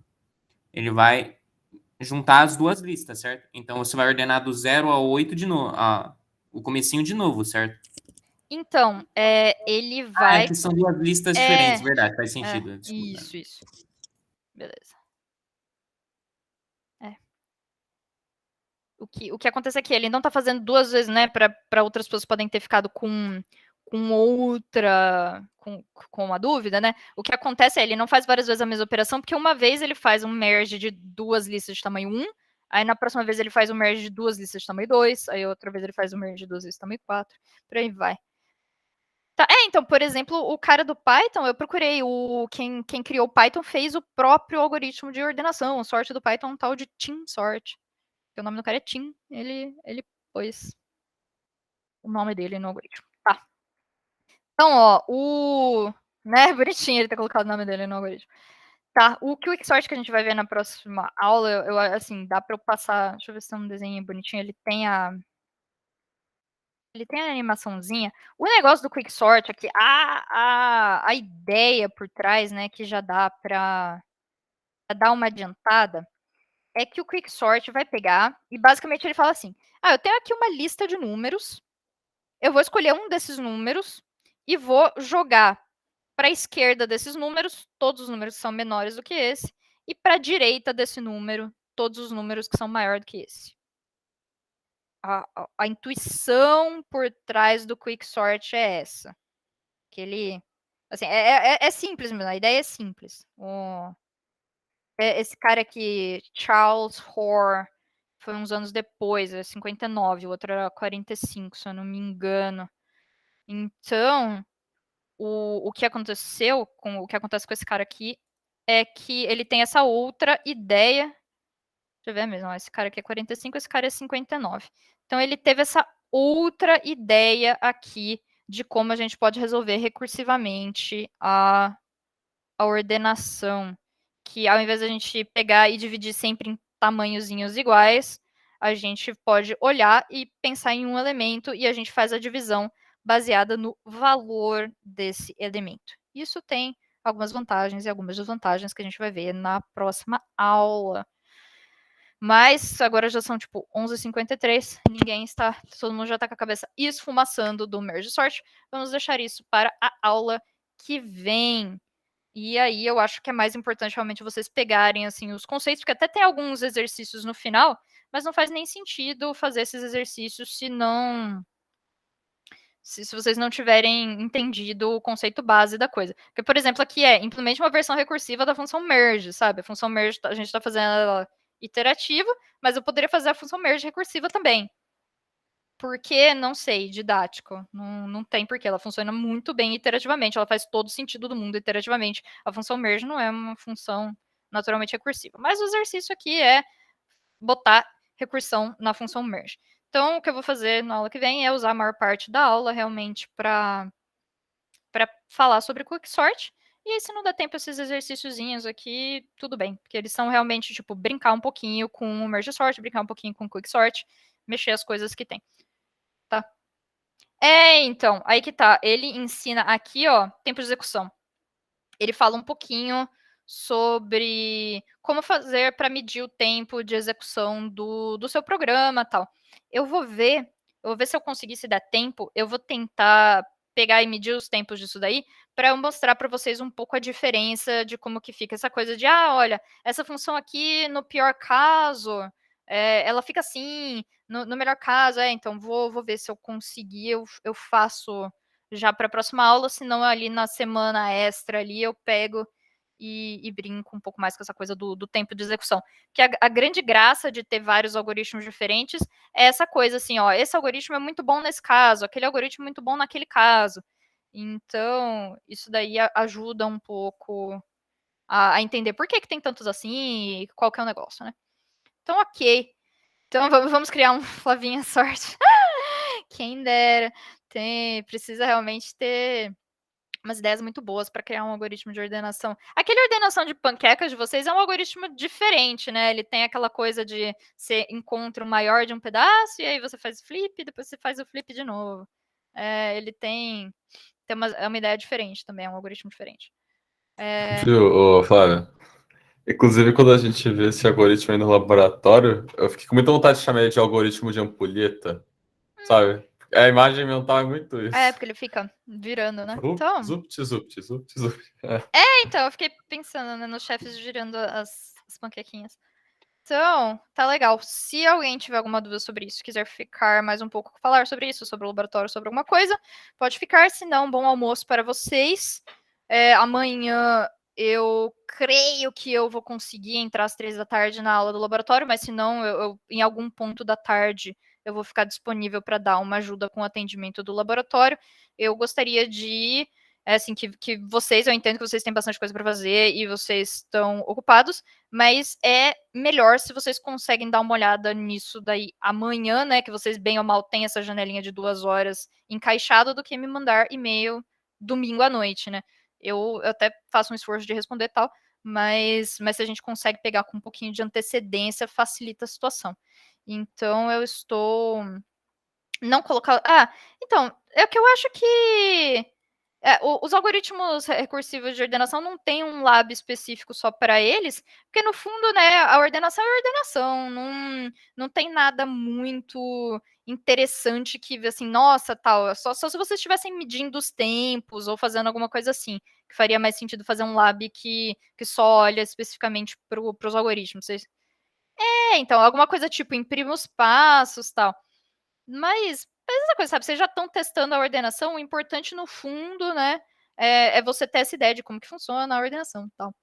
Ele vai juntar as duas listas, certo? Então você vai ordenar do 0 ao 8 de novo, o comecinho de novo, certo? Então, ele É vai. que são duas listas diferentes, verdade, faz sentido. Desculpa. Isso. Beleza. O que acontece é que ele não tá fazendo 2 vezes, né? Para outras pessoas podem ter ficado com outra. Com uma dúvida, né? O que acontece é ele não faz várias vezes a mesma operação, porque uma vez ele faz um merge de 2 listas de tamanho 1, aí na próxima vez ele faz um merge de 2 listas de tamanho 2, aí outra vez ele faz um merge de 2 listas de tamanho 4, por aí vai. Tá, então, por exemplo, o cara do Python, eu procurei, quem criou o Python fez o próprio algoritmo de ordenação, o sort do Python é um tal de team sort. O nome do cara é Tim, ele pôs o nome dele no algoritmo. Tá. Então, ó, né, bonitinho ele ter colocado o nome dele no algoritmo. Tá, o Quicksort que a gente vai ver na próxima aula, assim, dá pra eu passar, deixa eu ver se tem um desenho bonitinho, ele tem a animaçãozinha. O negócio do Quicksort aqui, a ideia por trás, né, que já dá pra dar uma adiantada, é que o Quicksort vai pegar e basicamente ele fala assim: eu tenho aqui uma lista de números, eu vou escolher um desses números e vou jogar para a esquerda desses números, todos os números que são menores do que esse, e para a direita desse número, todos os números que são maiores do que esse. A intuição por trás do Quicksort é essa. Que ele. Assim, é simples mesmo, a ideia é simples. Esse cara aqui, Charles Hoare, foi uns anos depois, é 59, o outro era 45, se eu não me engano. Então, o que aconteceu com o que acontece com esse cara aqui é que ele tem essa outra ideia. Deixa eu ver mesmo, esse cara aqui é 45, esse cara é 59. Então, ele teve essa outra ideia aqui de como a gente pode resolver recursivamente a ordenação, que ao invés de a gente pegar e dividir sempre em tamanhozinhos iguais, a gente pode olhar e pensar em um elemento e a gente faz a divisão baseada no valor desse elemento. Isso tem algumas vantagens e algumas desvantagens que a gente vai ver na próxima aula. Mas agora já são tipo 11h53, todo mundo já está com a cabeça esfumaçando do merge sort. Vamos deixar isso para a aula que vem. E aí eu acho que é mais importante realmente vocês pegarem assim os conceitos, porque até tem alguns exercícios no final, mas não faz nem sentido fazer esses exercícios se vocês não tiverem entendido o conceito base da coisa. Porque, por exemplo, aqui implemente uma versão recursiva da função merge, sabe? A função merge, a gente está fazendo ela iterativa, mas eu poderia fazer a função merge recursiva também. Porque, não sei, didático. Não tem porquê. Ela funciona muito bem iterativamente. Ela faz todo sentido do mundo iterativamente. A função merge não é uma função naturalmente recursiva. Mas o exercício aqui é botar recursão na função merge. Então, o que eu vou fazer na aula que vem é usar a maior parte da aula realmente para falar sobre Quicksort. E aí, se não der tempo esses exercíciozinhos aqui, tudo bem. Porque eles são realmente, tipo, brincar um pouquinho com o merge sort, brincar um pouquinho com o Quicksort, mexer as coisas que tem. Tá? Então, aí que tá. Ele ensina aqui, ó, tempo de execução. Ele fala um pouquinho sobre como fazer para medir o tempo de execução do seu programa, tal. Eu vou ver se eu conseguir, se der tempo, eu vou tentar pegar e medir os tempos disso daí para eu mostrar para vocês um pouco a diferença de como que fica essa coisa de, olha, essa função aqui, no pior caso, ela fica assim, no melhor caso, então vou ver se eu conseguir, eu faço já para a próxima aula, senão ali na semana extra ali eu pego e brinco um pouco mais com essa coisa do tempo de execução. Que a grande graça de ter vários algoritmos diferentes é essa coisa assim, esse algoritmo é muito bom nesse caso, aquele algoritmo é muito bom naquele caso. Então, isso daí ajuda um pouco a entender por que tem tantos assim e qual que é o negócio, né? Então, ok. Então, vamos criar um Flavinha Sorte. Quem dera. Precisa realmente ter umas ideias muito boas para criar um algoritmo de ordenação. Aquele ordenação de panquecas de vocês é um algoritmo diferente, né? Ele tem aquela coisa de você encontra o maior de um pedaço e aí você faz o flip, depois você faz o flip de novo. Ele tem uma ideia diferente também, é um algoritmo diferente. Viu, ô, Flávia? Inclusive, quando a gente vê esse algoritmo aí no laboratório, eu fiquei com muita vontade de chamar ele de algoritmo de ampulheta, sabe? A imagem mental é muito isso. Porque ele fica virando, né? Zup, Então, zupt, zupt, zupt, zupt. então eu fiquei pensando, né, nos chefes girando as panquequinhas. Então, tá legal. Se alguém tiver alguma dúvida sobre isso, quiser ficar mais um pouco, falar sobre isso, sobre o laboratório, sobre alguma coisa, pode ficar. Se não, bom almoço para vocês. Amanhã eu creio que eu vou conseguir entrar às 3 da tarde na aula do laboratório, mas se não, eu em algum ponto da tarde eu vou ficar disponível para dar uma ajuda com o atendimento do laboratório. Eu gostaria de assim, que vocês, eu entendo que vocês têm bastante coisa para fazer e vocês estão ocupados, mas é melhor se vocês conseguem dar uma olhada nisso daí amanhã, né? Que vocês bem ou mal têm essa janelinha de 2 horas encaixada, do que me mandar e-mail domingo à noite, né? Eu até faço um esforço de responder e tal, mas se a gente consegue pegar com um pouquinho de antecedência, facilita a situação. Então eu estou não colocar. Então, é o que eu acho que os algoritmos recursivos de ordenação não tem um lab específico só para eles, porque no fundo, né, a ordenação é ordenação, não tem nada muito interessante que, assim, nossa, tal, só se vocês estivessem medindo os tempos ou fazendo alguma coisa assim, que faria mais sentido fazer um lab que só olha especificamente para os algoritmos. Então, alguma coisa tipo, imprima os passos, tal. Mas essa coisa, sabe, vocês já estão testando a ordenação, o importante no fundo, né, é você ter essa ideia de como que funciona a ordenação, tal.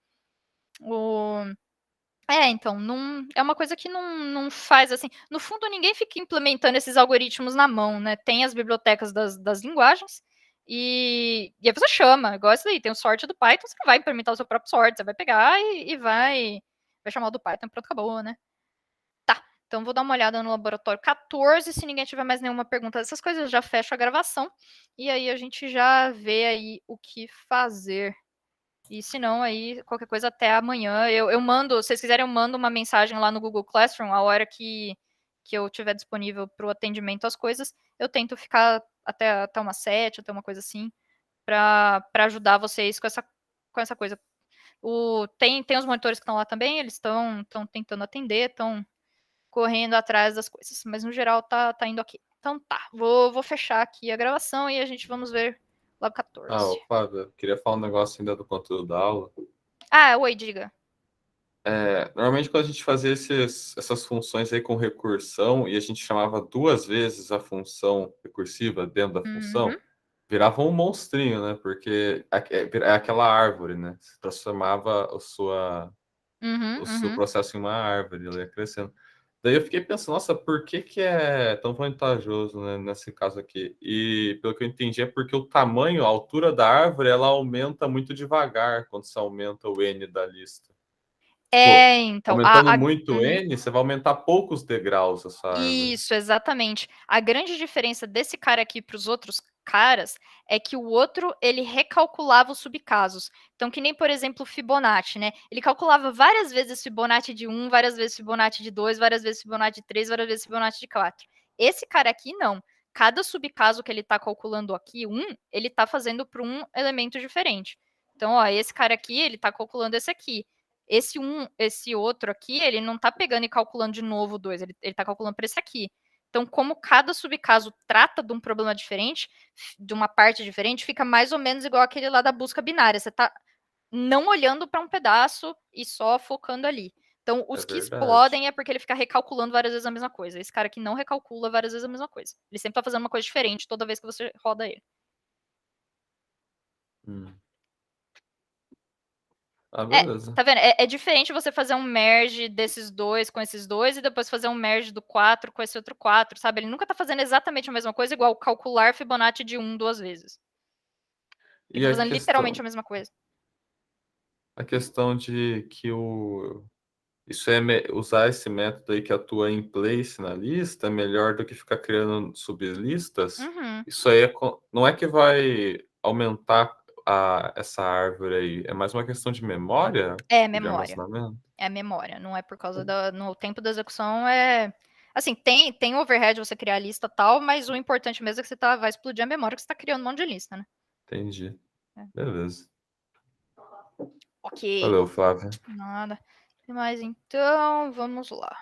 Então, não é uma coisa que não faz, assim, no fundo ninguém fica implementando esses algoritmos na mão, né, tem as bibliotecas das linguagens, e aí você chama, igual isso daí, tem o sort do Python, você não vai implementar o seu próprio sort, você vai pegar e vai chamar o do Python, pronto, acabou, né. Então, vou dar uma olhada no laboratório 14. Se ninguém tiver mais nenhuma pergunta dessas coisas, eu já fecho a gravação. E aí a gente já vê aí o que fazer. E se não, aí qualquer coisa até amanhã. Eu mando, se vocês quiserem, eu mando uma mensagem lá no Google Classroom, a hora que eu tiver disponível para o atendimento às coisas. Eu tento ficar até umas 7, até uma coisa assim, para ajudar vocês com essa coisa. Tem os monitores que estão lá também, eles estão tentando atender, estão correndo atrás das coisas, mas no geral tá indo aqui. Então tá, vou fechar aqui a gravação e a gente vamos ver logo 14. Flávio, queria falar um negócio ainda do conteúdo da aula. Oi, diga. Normalmente quando a gente fazia essas funções aí com recursão e a gente chamava 2 vezes a função recursiva dentro da função, virava um monstrinho, né? Porque é aquela árvore, né? Se transformava o seu processo em uma árvore, ele ia crescendo. Daí eu fiquei pensando, nossa, por que é tão vantajoso, né, nesse caso aqui? E pelo que eu entendi é porque o tamanho, a altura da árvore, ela aumenta muito devagar quando você aumenta o N da lista. Então. Aumentando muito N, você vai aumentar poucos degraus essa árvore. Isso, exatamente. A grande diferença desse cara aqui para os outros caras é que o outro, ele recalculava os subcasos. Então, que nem, por exemplo, o Fibonacci, né? Ele calculava várias vezes Fibonacci de 1, várias vezes Fibonacci de 2, várias vezes Fibonacci de 3, várias vezes Fibonacci de 4. Esse cara aqui, não. Cada subcaso que ele está calculando aqui, ele está fazendo para um elemento diferente. Então, esse cara aqui, ele está calculando esse aqui. Esse outro aqui, ele não está pegando e calculando de novo 2, ele está calculando para esse aqui. Então, como cada subcaso trata de um problema diferente, de uma parte diferente, fica mais ou menos igual aquele lá da busca binária. Você está não olhando para um pedaço e só focando ali. Então, os que explodem é porque ele fica recalculando várias vezes a mesma coisa. Esse cara aqui não recalcula várias vezes a mesma coisa. Ele sempre está fazendo uma coisa diferente toda vez que você roda ele. Beleza. Tá vendo? É diferente você fazer um merge desses dois com esses dois e depois fazer um merge do 4 com esse outro 4, sabe? Ele nunca tá fazendo exatamente a mesma coisa, igual calcular Fibonacci de 1 2 vezes. Ele tá fazendo literalmente a mesma coisa. A questão de que usar esse método aí que atua em place na lista é melhor do que ficar criando sublistas. Isso aí não é que vai aumentar essa árvore aí? É mais uma questão de memória? É De memória. armazenamento? É memória, não é por causa no tempo da execução, assim, tem overhead você criar a lista e tal, mas o importante mesmo é que você vai explodir a memória que você tá criando um monte de lista, né? Entendi. É. Beleza. Ok, Valeu, Flávia. nada. O que mais então? Vamos lá.